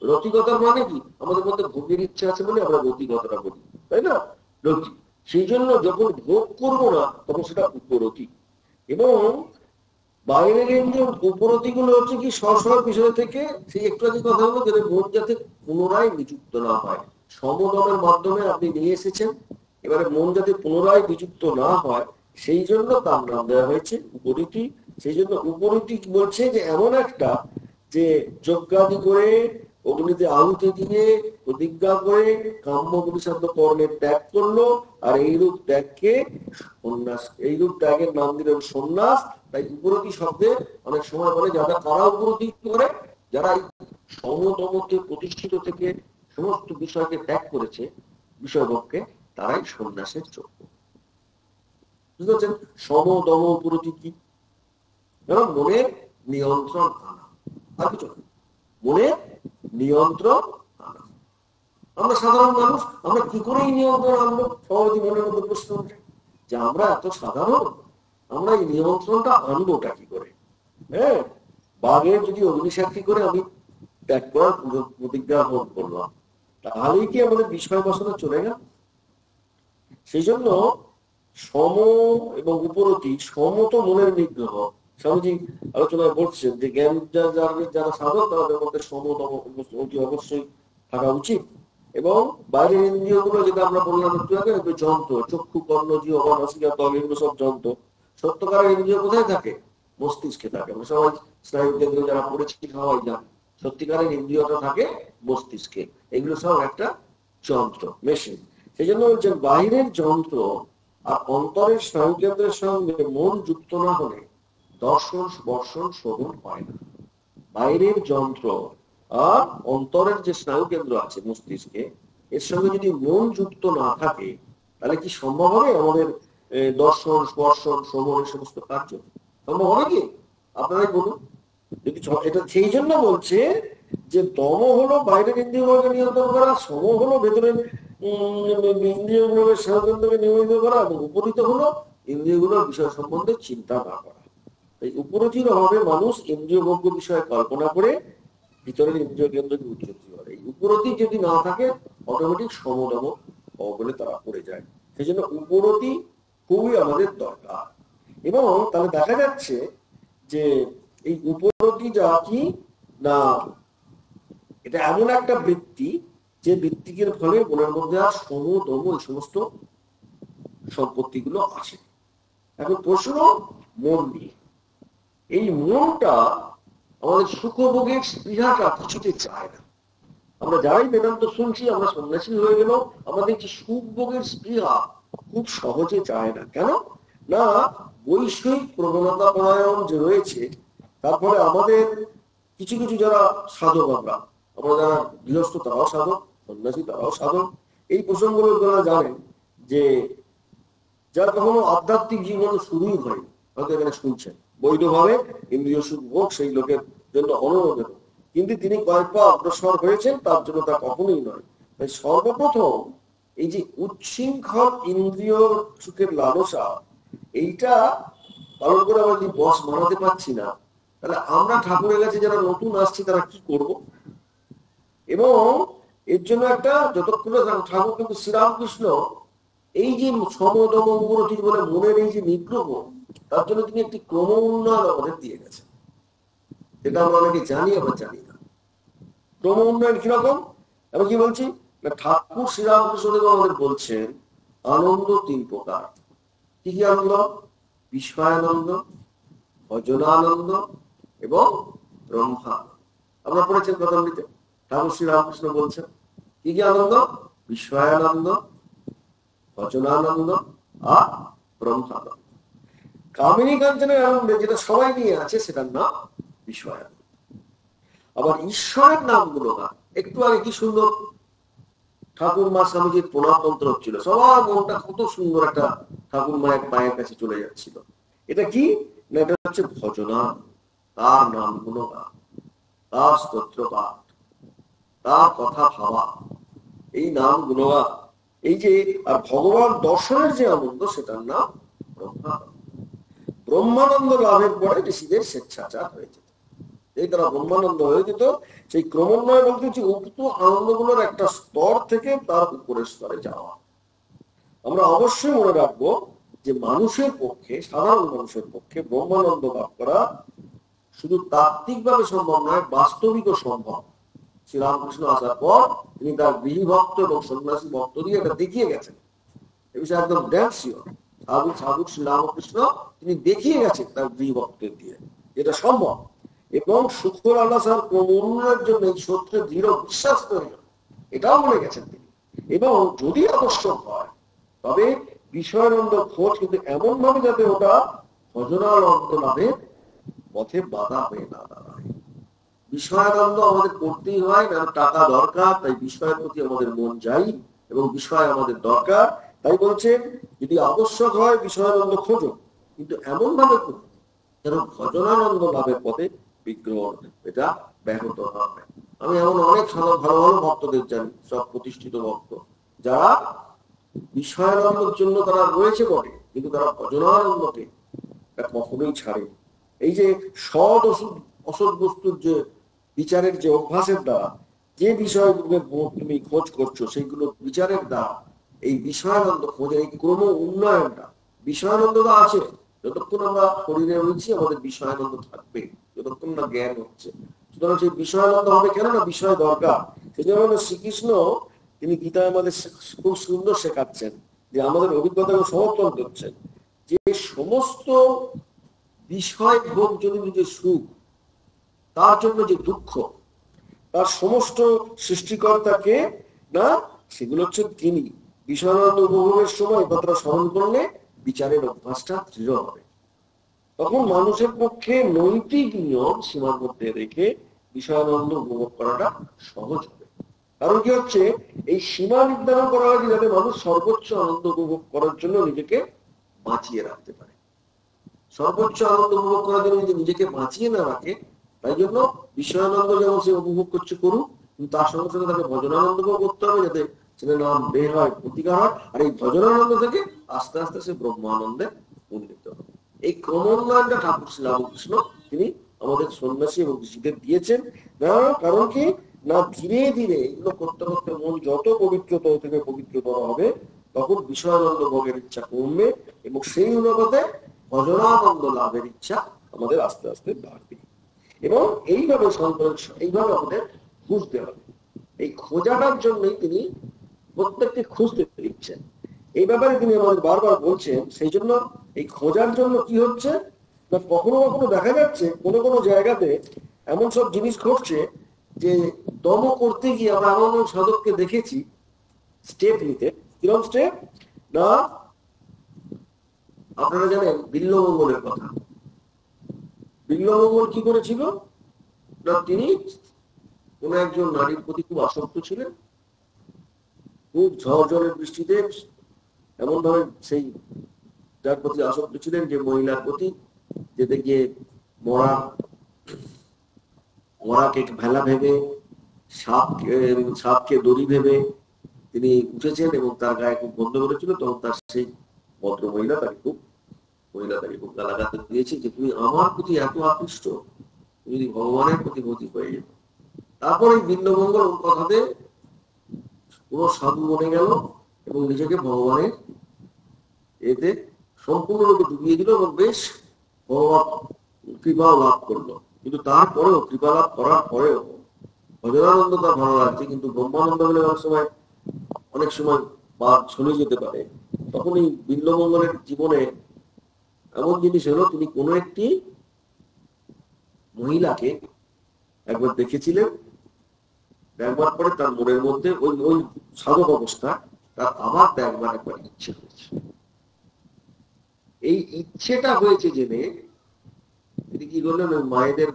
রতিকতার মানে কি? আমাদের মধ্যে ভোগের ইচ্ছা আছে বলে আমরা রতিকতাটা বলি, তাই না? রতি। সেই জন্য যখন ভোগ করবো না তখন সেটা উপরতি। এবং বাইরের ইন্দ্রিয় উপরতি গুলো হচ্ছে কি স্ব বিষয় থেকে, সেই একটু আগে কথা হলো যে মন যাতে পুনরায় নিযুক্ত না হয়। সমদমের মাধ্যমে আপনি নিয়ে এসেছেন, এবারে মন যাতে পুনরায় নিযুক্ত না হয় সেই জন্য তার নাম দেওয়া হয়েছে উপরতি। সেই জন্য উপরতি বলছে যে এমন একটা, যে যজ্ঞাদি করে, অগ্নিতে আহুতি দিয়ে, প্রতিজ্ঞা করে কাম্য পরিষদ কর্মের ত্যাগ করলো, আর এইরূপ ত্যাগকে সন্ন্যাস, এইরূপ ত্যাগের নাম দিলেন সন্ন্যাস। তাই উপরতি শব্দে অনেক সময় বলে যারা কারা উপরতি করে, যারা সমতমতে প্রতিষ্ঠিত থেকে সমস্ত বিষয়কে ত্যাগ করেছে, বিষয়ভোগকে, তারাই সন্ন্যাসের যোগ্য। বুঝতে পারছেন? সমদম উপরতি কি? কারণ মনের নিয়ন্ত্রণ আনা, আর কিছু না। মনের নিয়ন্ত্রণ আনা। আমরা সাধারণ মানুষ, আমরা কি করে এই নিয়ন্ত্রণ আনবো? সবাই মনের মধ্যে প্রশ্ন ওঠে যে আমরা এত সাধারণ, আমরা এই নিয়ন্ত্রণটা আনবোটা কি করে? হ্যাঁ, বাঘের যদি অগ্নিসাক্ষী করে আমি ত্যাগ করার প্রতিজ্ঞা গ্রহণ করলাম, তাহলেই কি আমাদের বিষয় বাসনা চলে গেল? সেই জন্য সম এবং উপরতি, সম তো মনের নিগ্রহ। স্বামীজি আলোচনায় বলছেন যে জ্ঞান যারা সাধক তাদের মধ্যে সমতম অবশ্যই থাকা উচিত। এবং বাইরের ইন্দ্রিয় গুলো যেটা আমরা বললাম একটু আগে, যন্ত্র, চক্ষু কর্ণ জিহ্বা নাসিকা ত্বক, এগুলো সব যন্ত্র। সত্যকারের ইন্দ্রিয় কোথায় থাকে? মস্তিষ্কে থাকে। আমরা সবাই স্নায়ু কেন্দ্র যারা পড়েছি সবাই জানি সত্যিকারের ইন্দ্রিয়টা থাকে মস্তিষ্কে। এগুলো সব একটা যন্ত্র, মেশিন। সেই জন্য বলছেন বাহিরের যন্ত্র আর অন্তরের স্নায়ু কেন্দ্রের সঙ্গে মন যুক্ত না হলে দর্শন স্পর্শন শ্রবণ হয় না। বাইরের যন্ত্র আর অন্তরের যে স্নায়ু কেন্দ্র আছে মস্তিষ্কে, এর সঙ্গে যদি মন যুক্ত না থাকে তাহলে কি সম্ভব হবে আমাদের দর্শন স্পর্শন শ্রবণ এই সমস্ত কার্য? সম্ভব হবে কি? আপনারাই বলুন। যদি এটা সেই জন্য বলছে যে দম হলো বাইরের ইন্দ্রিয়গুলোকে নিয়ন্ত্রণ করা, সম হলো ভেতরের ইন্দ্রিয়গুলোকে স্নায়ুকেন্দ্রকে নিয়মিত করা, এবং উপনীত হলো ইন্দ্রিয়গুলোর বিষয় সম্বন্ধে চিন্তা না করা। এই উপরতির অভাবে মানুষ ইন্দ্রিয় ভোগ্য বিষয়ে কল্পনা করে ভিতরের ইন্দ্রিয় কেন্দ্রকে উৎপত্তি করে। এই উপরতি যদি না থাকে অটোমেটিক সমদম বলে তারা পড়ে যায়। সেই জন্য উপরতি খুবই আমাদের দরকার। এবং তাহলে দেখা যাচ্ছে যে এই উপরতি যা কি না, এটা এমন একটা বৃত্তি যে বৃত্তিকের ফলে মনের মধ্যে আর সমদম এই সমস্ত সম্পত্তিগুলো আসে। এখন প্রশ্ন মন নিয়ে। এই মনটা আমাদের সুখভোগের স্পৃহাটা কিছুতে চায় না। আমরা যারাই বেদান্ত শুনছি, আমরা সন্ন্যাসী হয়ে গেল, আমাদের যে সুখ ভোগের স্পৃহা খুব সহজে চায় না। কেন না বৈষয়িক প্রবণতা পরায়ণ যে রয়েছে, তারপরে আমাদের কিছু কিছু যারা সাধক, আমরা যারা গৃহস্থ তারাও সাধক, সন্ন্যাসী তারাও সাধক, এই প্রসঙ্গগুলো যারা জানেন যে যার কখনো আধ্যাত্মিক জীবন শুরুই হয়নি, হয়তো এখানে শুনছেন বৈধভাবে ইন্দ্রিয় সুখ ভোগ সেই লোকের জন্য অনুমোদন, কিন্তু তিনি কয়েক পা অগ্রসর হয়েছেন, তার জন্য তা কখনোই নয়। তাই সর্বপ্রথম এই যে উচ্ছৃঙ্খল ইন্দ্রিয় সুখের লালসা, এইটা পালন করে আমরা যদি বস মানাতে পারছি না, তাহলে আমরা ঠাকুরের কাছে যারা নতুন আসছি তারা কি করব? এবং এর জন্য একটা যতক্ষণ ঠাকুর কিন্তু শ্রীরামকৃষ্ণ এই যে সমদম উপরতি বলে মনের এই যে নিগ্রহ, তার জন্য তিনি একটি ক্রম উন্নয়ন আমাদের দিয়ে গেছেন, যেটা আমরা অনেকে জানি আবার জানি না। ক্রম উন্নয়ন কিরকম আমি কি বলছি না, ঠাকুর শ্রীরামকৃষ্ণদেব আমাদের বলছেন আনন্দ 3 প্রকার। কি কি আনন্দ? বিষয়ানন্দ, ভজনানন্দ এবং ব্রহ্মানন্দ। আমরা পড়েছেন কথামৃতে, ঠাকুর শ্রীরামকৃষ্ণ বলছেন কি কি আনন্দ? বিষয়ানন্দ, ভজনানন্দ আর ব্রহ্মানন্দ। কামিনী কাঞ্চনের আনন্দে যেটা সবাই নিয়ে আছে সেটার নাম বিষয়ানন্দ। আবার ঈশ্বরের নামগুলো না, একটু আগে কি সুন্দর ঠাকুর মা স্বামীজির প্রণাম মন্ত্র হচ্ছিল, সবার মনটা কত সুন্দর একটা ঠাকুর মায়ের পায়ের কাছে চলে যাচ্ছিল। এটা কি না, এটা হচ্ছে ভজনা, তার নামগুলো গান, তার স্তোত্র পাঠ, তার কথা ভাবা, এই নামগুলো গান, এই যে আর ভগবান দর্শনের যে আনন্দ সেটার নাম ব্রহ্মানন্দ। ব্রহ্মানন্দ লাভের পরে ঋষিদের স্বেচ্ছাচার হয়ে যেত, এই তারা ব্রহ্মানন্দ হয়ে যেত। সেই ক্রমান্বয় বলতে হচ্ছে উক্ত আনন্দগুলোর একটা স্তর থেকে তার উপরের স্তরে যাওয়া। আমরা অবশ্যই মনে রাখবো যে মানুষের পক্ষে, সাধারণ মানুষের পক্ষে ব্রহ্মানন্দ লাভ করা শুধু তাত্ত্বিকভাবে সম্ভব নয়, বাস্তবিকও সম্ভব। শ্রীরামকৃষ্ণ আসার পর তিনি তার গৃহী ভক্ত এবং সন্ন্যাসী ভক্ত দিয়ে এটা দেখিয়ে গেছেন, এ বিষয়ে একদম ড্যাম শিওর। সাধু শ্রীরামকৃষ্ণ তিনি দেখিয়ে গেছেন তার গৃহী ভক্তের দিয়ে এটা সম্ভব। এবং সুখর আল্লাহর উন্নয়নের জন্য এই সত্যে দৃঢ় বিশ্বাস প্রয়োজন, এটাও বলে গেছেন তিনি। এবং যদি আবশ্যক হয় তবে বিষয়ানন্দ খোঁজ কিন্তু এমন ভাবে যাতে ওটা ভজনানন্দ লাভের পথে বাধা হয়ে না দাঁড়ায়। বিষয়ানন্দ আমাদের করতেই হয়, কারণ টাকা দরকার, তাই বিষয়ের প্রতি আমাদের মন যাই এবং বিষয় আমাদের দরকার। তাই বলছেন যদি আবশ্যক হয় বিষয়ানন্দ খোঁজো, কিন্তু এমন ভাবে খুঁজো যেন ভজনানন্দ লাভের পথে বিগ্রহ এটা ব্যাহত হয়। আমি এমন অনেক ভালো ভালো ভক্তদের জানি, সব প্রতিষ্ঠিত ভক্ত, যারা বিষয়ানন্দের জন্য তারা রয়েছে বটে, কিন্তু তারা ভজনানন্দকে কখনোই ছাড়ে। এই যে সৎ অসৎ বস্তুর যে বিচারের যে অভ্যাসের দ্বারা যে বিষয়গুলো তুমি খোঁজ করছো, সেইগুলো বিচারের দ্বারা এই বিষয়ানন্দ খোঁজের এই ক্রম উন্নয়নটা, বিষয়ানন্দটা আছে যতক্ষণ আমরা শরীরে রয়েছি আমাদের বিষয়ানন্দ থাকবে, যতক্ষণ না জ্ঞান হচ্ছে। সুতরাং সেই বিষয়ানন্দ হবে কেন না, বিষয় দরকার। সেই জন্য শ্রীকৃষ্ণ তিনি গীতায় আমাদের খুব সুন্দর শেখাচ্ছেন, যে আমাদের অভিজ্ঞতাকে সমর্থন করছেন, যে সমস্ত বিষয় ভোগ জন্য যে সুখ, তার জন্য যে দুঃখ, তার সমস্ত সৃষ্টিকর্তাকে না, সেগুলো হচ্ছে তিনি। বিষয়ানন্দ উপভোগের সময় কথাটা স্মরণ করলে বিচারের অভ্যাসটা দৃঢ় হবে। তখন মানুষের পক্ষে নৈতিক নিয়ম সীমার মধ্যে রেখে বিষয়ানন্দ উপভোগ করাটা সহজ হবে। কারণ কি হচ্ছে, এই সীমা নির্ধারণ করা হয়েছে যাতে মানুষ সর্বোচ্চ আনন্দ উপভোগ করার জন্য নিজেকে বাঁচিয়ে রাখতে পারে। সর্বোচ্চ আনন্দ উপভোগ করার জন্য যদি নিজেকে বাঁচিয়ে না রাখে, তাই জন্য বিষয়ানন্দ যেমন সে উপভোগ করছে করুক, কিন্তু তার সঙ্গে সঙ্গে তাকে ভজনানন্দকেও করতে হবে, যাতে সেটা নাম বের হয়, প্রতিকার হয়। আর এই ভজনানন্দ থেকে আস্তে আস্তে সে ব্রহ্মানন্দে উন্নীত হবে। এই ক্রমোন্নয়নটা ঠাকুর শ্রীরামকৃষ্ণ তিনি আমাদের সন্ন্যাসী এবং ঋষিদের দিয়েছেন। কারণ কি না, ধীরে ধীরে এগুলো করতে করতে মন যত পবিত্রতর থেকে পবিত্রতর হবে, তখন বিষয়ানন্দ ভোগের ইচ্ছা কমবে এবং সেই অনুপাতে ভজনানন্দ লাভের ইচ্ছা আমাদের আস্তে আস্তে বাড়বে। এবং এইভাবে এইভাবে আমাদের খুঁজতে হবে। এই খোঁজাটার জন্যই তিনি প্রত্যেককে খুঁজতে দিচ্ছেন, এই ব্যাপারে তিনি আমাদের বারবার বলছেন। সেই জন্য এই খোঁজার জন্য কি হচ্ছে না, কখনো কখনো দেখা যাচ্ছে কোনো কোনো জায়গাতে এমন সব জিনিস ঘটছে যে দম করতে গিয়ে আমরা এমন সাধককে দেখেছি স্টেপ নিতে। কিরকম স্টেপ না, আপনারা জানেন বিল্লমঙ্গলের কথা। বিল্লমঙ্গল কি করেছিল না, তিনি কোন একজন নারীর প্রতি খুব আসক্ত ছিলেন। খুব ঝড় ঝড়ের বৃষ্টিতে এমন ভাবে সেই যার প্রতি আসক্ত ছিলেন, যে মহিলার প্রতি যেতে গিয়ে মরাকে ভেলা ভেবে, সাপকে দড়ি ভেবে তিনি উঠেছেন এবং তার গায়ে খুব গন্ধ করেছিল। তখন তার সেই ভদ্র মহিলা তাকে খুব গালাগাল দিয়েছে যে তুমি আমার প্রতি এত আকৃষ্ট, তুমি যদি ভগবানের প্রতি গতি হয়ে যেত। তারপর এই বিল্লমঙ্গল ওর কথাতে পুরো সাধু বনে গেল এবং নিজেকে ভগবানের এতে সম্পূর্ণরূপে ডুবিয়ে দিল এবং বেশ ভগবান কৃপা লাভ করলো। কিন্তু তারপরেও কৃপা লাভ করার পরেও ভজনানন্দ তার ভালো লাগছে, কিন্তু ব্রহ্মানন্দ বলে অনেক সময় বাদ চলে যেতে পারে। তখন এই বিল্লমঙ্গলের জীবনে এমন জিনিস হলো, তিনি কোনো একটি মহিলাকে একবার দেখেছিলেন। দেখবার পরে তার মনের মধ্যে ওই সাধক অবস্থা তার আবার দেখবার একবার ইচ্ছে হয়েছে। এই ইচ্ছেটা হয়েছে জেনে তিনি কি করলেন, ওই মায়েদের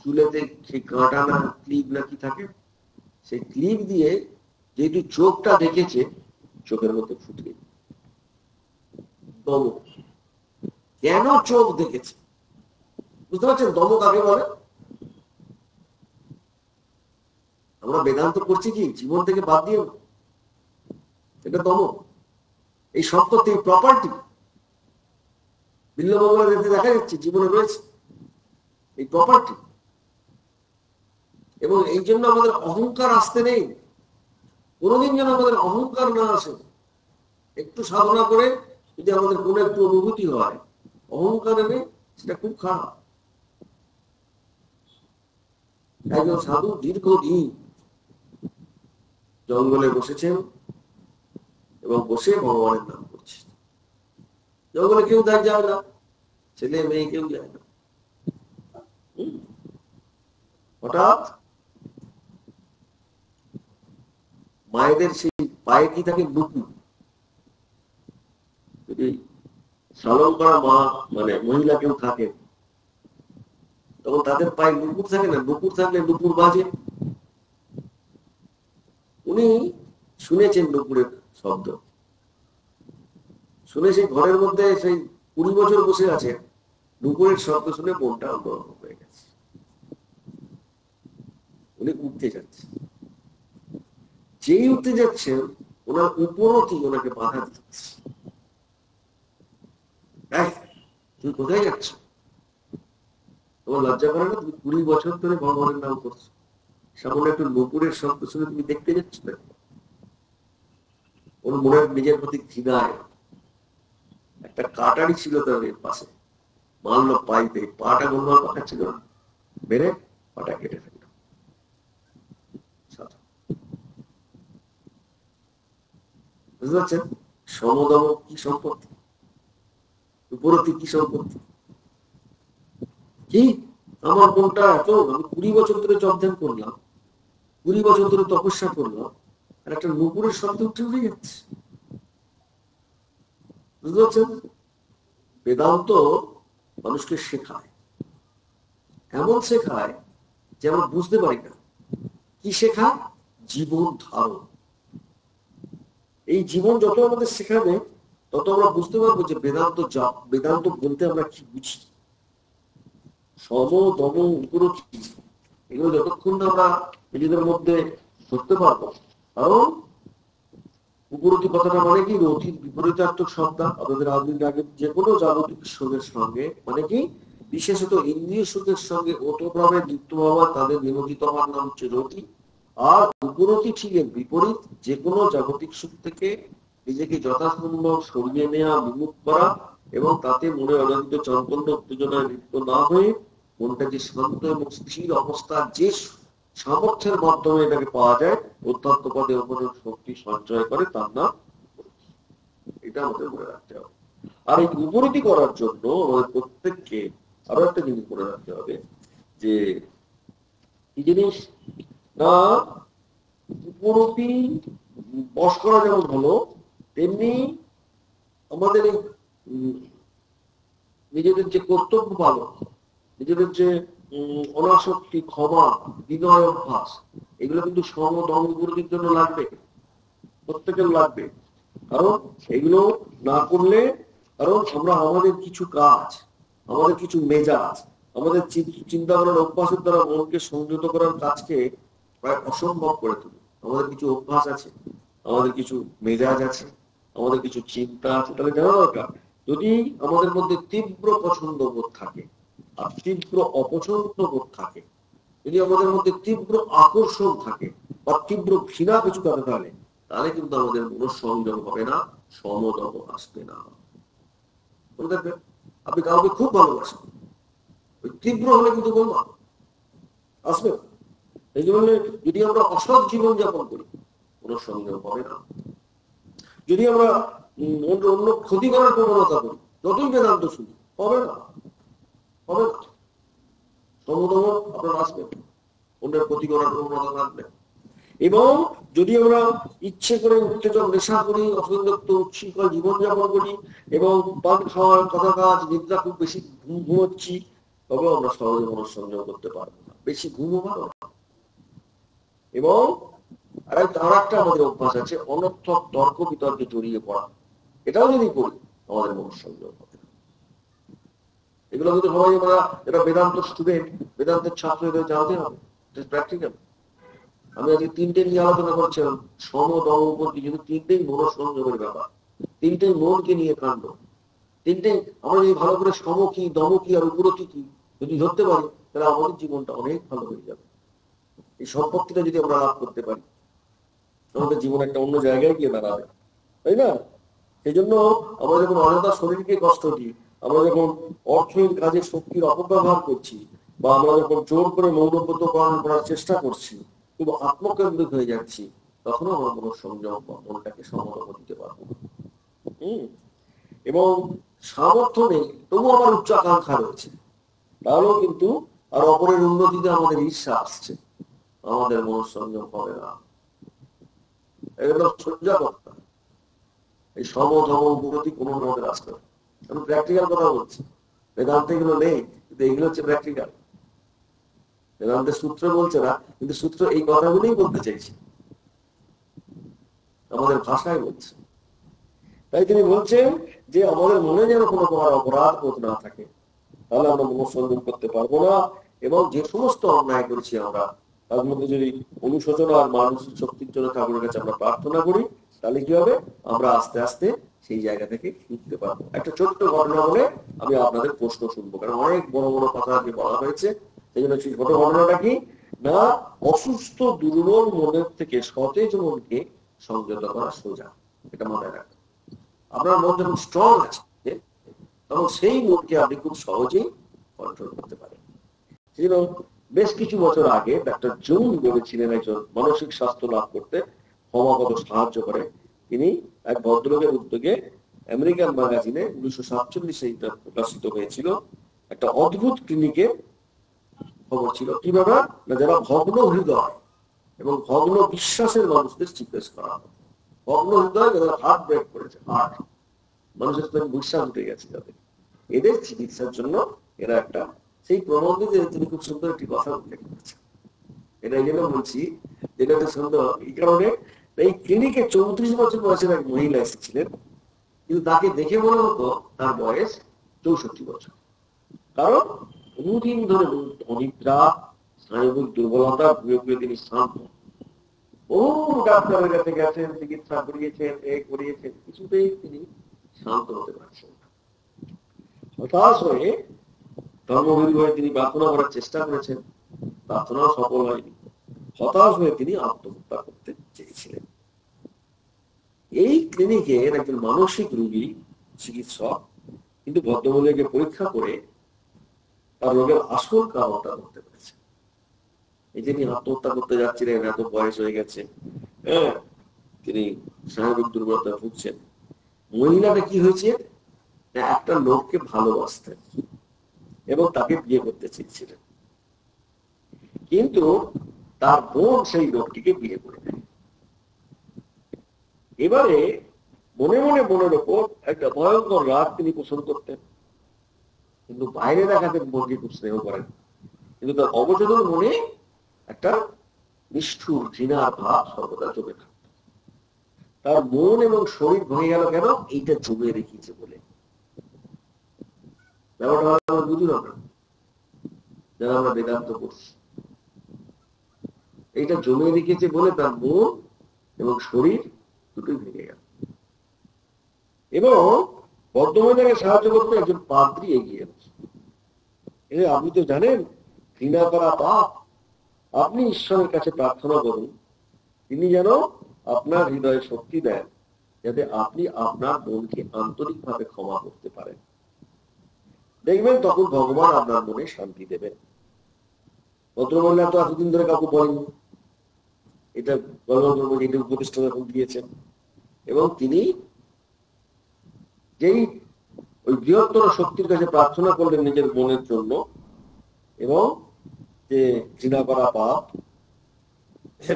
চুলেতে সেই কাঁটা না ক্লিপ না কি থাকে, সেই ক্লিপ দিয়ে যেহেতু চোখটা দেখেছে, চোখের মধ্যে ফুটিয়ে দমক। কেন চোখ দেখেছে বুঝতে পারছেন? দমক আগে বলে। আমরা বেদান্ত করছি কি জীবন থেকে বাদ দিয়ে, এটা দমক। এই সম্পত্তি প্রপার্টি বিল্লমঙ্গলের দেখা যাচ্ছে জীবনে রয়েছে এই প্রপার্টি। এবং এই জন্য আমাদের অহংকার আসতে নেই। কোনোদিন যেন আমাদের অহংকার না আসে। একটু সাধনা করে যদি আমাদের কোনো একটু অনুভূতি হয় অহংকার এনে, সেটা খুব খারাপ। একজন সাধু দীর্ঘদিন জঙ্গলে বসেছেন এবং বসে ভগবানের নাম করছে। জঙ্গলে কেউ যায় না, ছেলে মেয়ে কেউ যায় না। হঠাৎ মায়েদের সেই পায়ে কি থাকে, নুপুর। যদি সালন করা মা মানে মহিলা কেউ থাকে, তখন তাদের পায়ে নুপুর থাকে না, নুপুর থাকলে নুপুর বাজে। উনি শুনেছেন নুপুরের শব্দ, শুনে সেই ঘরের মধ্যে সেই 20 বছর বসে আছে, নুপুরের শব্দ শুনে মনটা অন্যরকম হয়ে গেছে। উনি উঠতে যাচ্ছে, যেই উঠতে যাচ্ছেন ওনার উপরতি ওনাকে বাধা দিচ্ছে। তুমি কোথায় যাচ্ছ? তোমার লজ্জা করে না? তুমি 20 বছর ধরে ভগবানের নাম করছো, সামনে একটু নুপুরের শব্দ শুনে তুমি দেখতে যাচ্ছ না? ওর মনের নিজের প্রতি ঘৃণায় একটা কাটারি ছিল তার পাশে, মারলো পাইতে, পাটা গোলমাল পাকা ছিল না, বেড়ে পাটা কেটে ফেলল। বুঝতে পারছেন? সমদম কি সম্পত্তি, উপরতি কি সম্পত্তি। কি আমার মনটা এত, আমি 20 বছর ধরে জপধ্যান করলাম, 20 বছর ধরে তপস্যা করলাম, আর একটা নুপুরের শব্দ উঠে যাচ্ছে। বুঝতে পারছেন? বেদান্ত মানুষকে শেখায়, এমন শেখায় যে আমরা বুঝতে পারি না। কি শেখায়? জীবন ধারণ। এই জীবন যত আমাদের শেখাবে তত আমরা বুঝতে পারবো যে বেদান্ত বলতে আমরা কি বুঝি। সম দম উপরতি এগুলো যতক্ষণ না আমরা নিজেদের মধ্যে ধরতে পারবো। কারণ উপরতি কথাটা মানে কি, অতীত বিপরীতার্থক শব্দ। আমাদের আধুনিক আগে যে কোনো জাগতিক সুখের সঙ্গে মানে কি, বিশেষত ইন্দ্রিয় সুখের সঙ্গে ওতপ্রভাবে যুক্ত হওয়া, তাদের নিমজ্জিত হওয়ার নাম হচ্ছে রতি। আর উপরতি ঠিক বিপরীত, যে কোনো জাগতিক সুখ থেকে নিজেকে যথাসম্ভব সরিয়ে নেওয়া, বিমুখ করা এবং তাতে মনে অনন্ত চঞ্চল্য উত্তেজনায় লিপ্ত না হয়ে মনটাকে শান্ত এবং স্থির অবস্থা যে সামর্থ্যের মাধ্যমে এটাকে পাওয়া যায়, অধ্যাত্ম পদে ওপরে শক্তি সঞ্চয় করে, তার নাম। এটা আমাদের মনে রাখতে হবে। আর এই উপরতি করার জন্য আমাদের প্রত্যেককে আরো একটা জিনিস মনে রাখতে হবে, যে কি জিনিস না, উপরতি বশ করা যেমন হলো, তেমনি আমাদের এই নিজেদের যে কর্তব্য পালন, নিজেদের যে অনাসক্তি, ক্ষমা, বিনয় অভ্যাস, এগুলো কিন্তু সম দম বিরতির জন্য লাগবে, প্রত্যেকের লাগবে। কারণ এগুলো না করলে, কারণ আমরা আমাদের কিছু কাজ, আমাদের কিছু মেজাজ, আমাদের চিন্তা করার অভ্যাসের দ্বারা মনকে সংযত করার কাজকে প্রায় অসম্ভব করে তুলি। আমাদের কিছু অভ্যাস আছে, আমাদের কিছু মেজাজ আছে, আমাদের কিছু চিন্তা আছে। তাহলে জানা দরকার, যদি আমাদের মধ্যে তীব্র পছন্দ বোধ থাকে আর তীব্র অপছন্দ বোধ থাকে, যদি আমাদের মধ্যে তীব্র আকর্ষণ থাকে বা তীব্র ঘৃণা কিছু থাকে, তাহলে কিন্তু আমাদের মনঃসংযম হবে না, সমদম আসবে না। মনে দেখবেন, আপনি কাউকে খুব ভালোবাসেন, ওই তীব্র হলে কিন্তু বলবো আসবে না। এই জন্য যদি আমরা অসৎ জীবন যাপন করি, মনঃসংযম হবে না। যদি আমরা অন্য ক্ষতি করার প্রবণতা করি, যতই বেদান্ত শুনি, হবে না, হবে না। সমদম আপনার আসবে, অন্যের ক্ষতি করার প্রবণতা থাকবে। এবং যদি আমরা ইচ্ছে করে উত্তেজক নেশা করি, অসংযুক্ত উচ্ছৃঙ্খল জীবনযাপন করি এবং পান খাওয়ার কথা কাজ, নিদ্রা খুব বেশি ঘুমোচ্ছি, তবে আমরা সহজে মনঃসংযম করতে পারবো না। বেশি ঘুমও ভালো না। এবং আর একটা আমাদের অভ্যাস আছে, অনর্থক তর্ক বিতর্কে জড়িয়ে পড়া। এটাও যদি করি, আমাদের মনঃসংযম হবে। এগুলো কিন্তু সবাই আমরা, এটা বেদান্ত স্টুডেন্ট, বেদান্তের ছাত্র, এদের জানতে হবে, প্র্যাকটিক্যাল। আমি আজকে তিনটে নিয়ে আলোচনা করছিলাম, সম দম উপর, কিন্তু তিনটেই মনঃসংযমের ব্যাপার, তিনটেই মনকে নিয়ে কাণ্ড। তিনটেই আমরা যদি ভালো করে সম কি, দম কি আর উপরতি কি যদি ধরতে পারি, তাহলে আমাদের জীবনটা অনেক ভালো হয়ে যাবে। এই সম্পত্তিটা যদি আমরা লাভ করতে পারি, আমাদের জীবন একটা অন্য জায়গায় গিয়ে দাঁড়াবে, তাই না? সেই জন্য আমরা যখন অযথা শরীরকে কষ্ট দিই, আমরা যখন অর্থহীন কাজে শক্তির অপব্যবহার করছি, বা আমরা যখন জোর করে মৌনব্রত পালন করার চেষ্টা করছি, কিন্তু আত্মকেন্দ্রিক হয়ে যাচ্ছি, তখনও আমরা মনঃসংযম, মনটাকে সমদম দিতে পারবো। এবং সামর্থ্য নেই, তবু আমার উচ্চাকাঙ্ক্ষা রয়েছে, তাহলেও কিন্তু আর অপরের উন্নতিতে আমাদের ঈর্ষা আসছে, আমাদের মনঃসংযম হবে না। এগুলো সোজা কথা। এই সমধম উপগতি কোনো আমাদের আসতে হবে। আমি প্র্যাকটিক্যাল কথা বলছি, বেদান্তে এগুলো নেই, কিন্তু এগুলো হচ্ছে প্র্যাকটিক্যাল। বেদান্তের সূত্র বলছে না, কিন্তু সূত্র এই কথাগুলোই বলতে চাইছে, আমাদের ভাষায় বলছে। তাই তিনি বলছেন যে আমাদের মনে যেন কোনো প্রকার অপরাধ বোধ না থাকে, তাহলে আমরা মনঃসংযম করতে পারবো না। এবং যে সমস্ত অন্যায় করেছি আমরা, তার মধ্যে যদি অনুশোচনা আর মানসিক শক্তির জন্য ঠাকুরের কাছে আমরা প্রার্থনা করি, তাহলে কি হবে, আমরা আস্তে আস্তে সেই জায়গা থেকে উঠতে পারবো। একটা ছোট্ট ঘটনা বলে আমি আপনাদের প্রশ্ন শুনবো, কারণ অনেক বড় বড় কথা আগে বলা হয়েছে। সেই জন্য সেই ছোট ঘটনাটা কি না, অসুস্থ দুর্বল মনের থেকে সতেজ মনকে সংযত করা সোজা। এটা মাথায় রাখবেন। আপনার মন যখন স্ট্রং আছে, তখন সেই মনকে আপনি খুব সহজেই কন্ট্রোল করতে পারেন। বেশ কিছু বছর আগে ডাক্তার জুন বলেছিলেন, একজন মানসিক স্বাস্থ্য লাভ করতে ক্ষমা কত সাহায্য করে। তিনি এক ভদ্রলোকের উদ্যোগে আমেরিকান ম্যাগাজিনে 1947 এটা প্রকাশিত হয়েছিল, একটা অদ্ভুত ক্লিনিকে খবর ছিল। কিভাবে না, যারা ভগ্ন হৃদয় এবং ভগ্ন বিশ্বাসের মানুষদের চিকিৎসা করা হয়। ভগ্ন হৃদয়, যারা হার্ট ব্রেক করেছে, হার্ট মানুষের বিশ্বাস উঠে গেছে, যাদের, এদের চিকিৎসার জন্য এরা একটা, সেই প্রবন্ধে তিনি খুব সুন্দর একটি কথা উল্লেখ করেছেন। এটা এই জন্য বলছি, যেটা একটা সুন্দর এই কারণে, এই ক্লিনিকে 34 বছর বয়সের এক মহিলা এসেছিলেন, কিন্তু তাকে দেখে মনে হতো তার বয়স 64 বছর। কারণ বহুদিন ধরে অনিদ্রা, স্নায়বিক দুর্বলতা, ঘুরে তিনি শান্ত। বহু ডাক্তারের কাছে গেছেন, চিকিৎসা করিয়েছেন, করিয়েছেন, কিছুতেই তিনি শান্ত হতে পারছেন। হতাশ হয়ে ধর্মভীরু হয়ে তিনি প্রার্থনা করার চেষ্টা করেছেন, প্রার্থনা সফল হয়নি। হতাশ হয়ে তিনি আত্মহত্যা করতে চেয়েছিলেন। এই ক্লিনিকের একজন মানসিক রোগী চিকিৎসক কিন্তু ভদ্রমহিলাকে পরীক্ষা করে তার রোগের আসল কারণটা ধরতে পেরেছে। এই যে তিনি আত্মহত্যা করতে যাচ্ছিলেন, এত বয়স হয়ে গেছে, তিনি স্নায়বিক দুর্বলতা ভুগছেন। মহিলাটা কি হয়েছে, একটা লোককে ভালোবাসতেন এবং তাকে বিয়ে করতে চেয়েছিলেন, কিন্তু তার বোন সেই লোকটিকে বিয়ে করে দেয়। এবারে মনে মনে মনের ওপর একটা ভয়ঙ্কর রাগ তিনি পোষণ করতেন, কিন্তু বাইরে দেখাতেন মনকে খুব স্নেহ করেন, কিন্তু তার অবচেতন মনে একটা নিষ্ঠুর ঘৃণার ভাব সর্বদা জমে থাকত। তার মন এবং শরীর ভেঙে গেল কেন? এইটা জমে রেখেছে বলে। ব্যাপারটা আমরা বুঝি না, যারা আমরা বেদান্ত করছি, এইটা জমে রেখেছে বলে তার মন এবং শরীর দুটোই ভেঙে গেল। এবং বর্ধমানে সাহায্য করতে একজন পাদ্রী এগিয়ে এল। আপনি তো জানেন ঘৃণা করা পাপ, আপনি ঈশ্বরের কাছে প্রার্থনা করুন, তিনি যেন আপনার হৃদয়ে শক্তি দেন, যাতে আপনি আপনার মনকে আন্তরিকভাবে ক্ষমা করতে পারেন। দেখবেন তখন ভগবান আপনার মনে শান্তি দেবেন। ভদ্রমহিলা তো এতদিন ধরে কাউকে বলেনি, এটা এটা উপদেষ্টা যখন দিয়েছেন, এবং তিনি যেই ওই বৃহত্তর শক্তির কাছে প্রার্থনা করলেন নিজের মনের জন্য, এবং যে ঘৃণা করা পাপ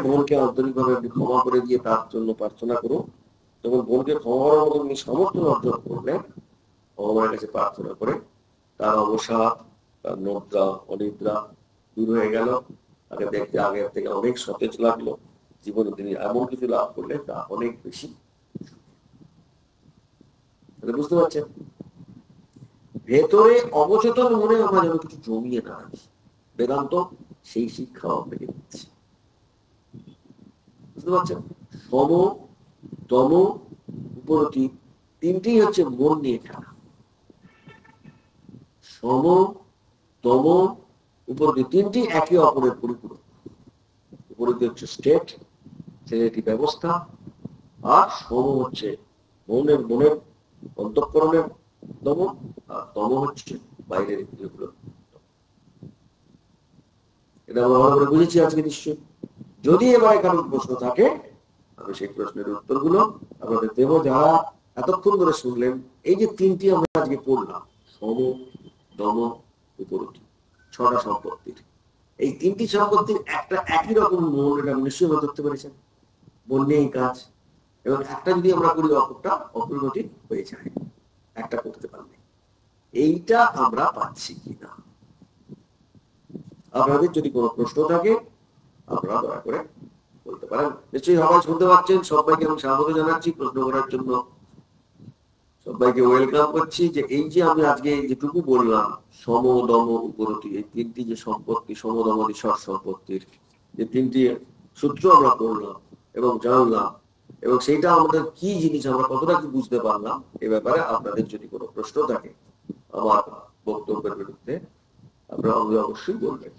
বোনকে আন্তরিকভাবে আপনি ক্ষমা করে দিয়ে তার জন্য প্রার্থনা করুন, তখন বোনকে ক্ষমা করার মতো উনি সমর্থন অর্জন করলেন। ভগবানের কাছে প্রার্থনা করে তার অবসাদ, তার নদ্রা অনিদ্রা দূর হয়ে গেল, তাকে দেখতে আগের থেকে অনেক সতেজ লাগলো, জীবনে তিনি এমন কিছু লাভ করলেন তা অনেক বেশি। বুঝতে পারছেন, ভেতরে অবচেতন মনে আমরা যেন কিছু জমিয়ে না রাখি, বেদান্ত সেই শিক্ষা আপনাকে দিচ্ছে। বুঝতে পারছেন, সম দম উপরতি তিনটি হচ্ছে মন নিয়ে খেলা। সম দম উপরতি তিনটি একে অপরের পরিপূরক। উপরতি হচ্ছে স্টেট, সেটি ব্যবস্থা, আর সম হচ্ছে মনের অন্তঃকরণের দম, আর দম হচ্ছে বাইরের ইন্দ্রিয়গুলো। এটা আমরা ভালো করে বুঝেছি আজকে নিশ্চয়। যদি এবারে কারো প্রশ্ন থাকে, আমি সেই প্রশ্নের উত্তরগুলো আপনাদের দেব। যারা এতক্ষণ ধরে শুনলেন, এই যে তিনটি আমরা আজকে পড়লাম, সম দম উপরতি, 6টা সম্পত্তির, এই তিনটি সম্পত্তির একটা একই রকম মন, এটা নিশ্চয়ই আমরা ধরতে পেরেছেন। মন নিয়েই কাজ, এবং একটা যদি আমরা করি অপরটা অপরিণতি হয়ে যায়, একটা করতে পারলে। এইটা আমরা পাচ্ছি কিনা? আপনাদের যদি কোনো প্রশ্ন থাকে আপনারা দয়া করে বলতে পারেন। নিশ্চয়ই সবাই শুনতে পাচ্ছেন, সবাইকে আমি স্বাগত জানাচ্ছি প্রশ্ন করার জন্য, সবাইকে ওয়েলকাম করছি। যে এই যে আমি আজকে যেটুকু বললাম, সম দম উপরতি, এই তিনটি যে সম্পত্তি, সমদম ঈশ্বর সম্পত্তির যে তিনটি সূত্র আমরা পড়লাম এবং জানলাম, এবং সেইটা আমাদের কি জিনিস, আমরা কতটা কি বুঝতে পারলাম, এ ব্যাপারে আপনাদের যদি কোনো প্রশ্ন থাকে আমার বক্তব্যের বিরুদ্ধে, আপনারা অবশ্যই বলবেন।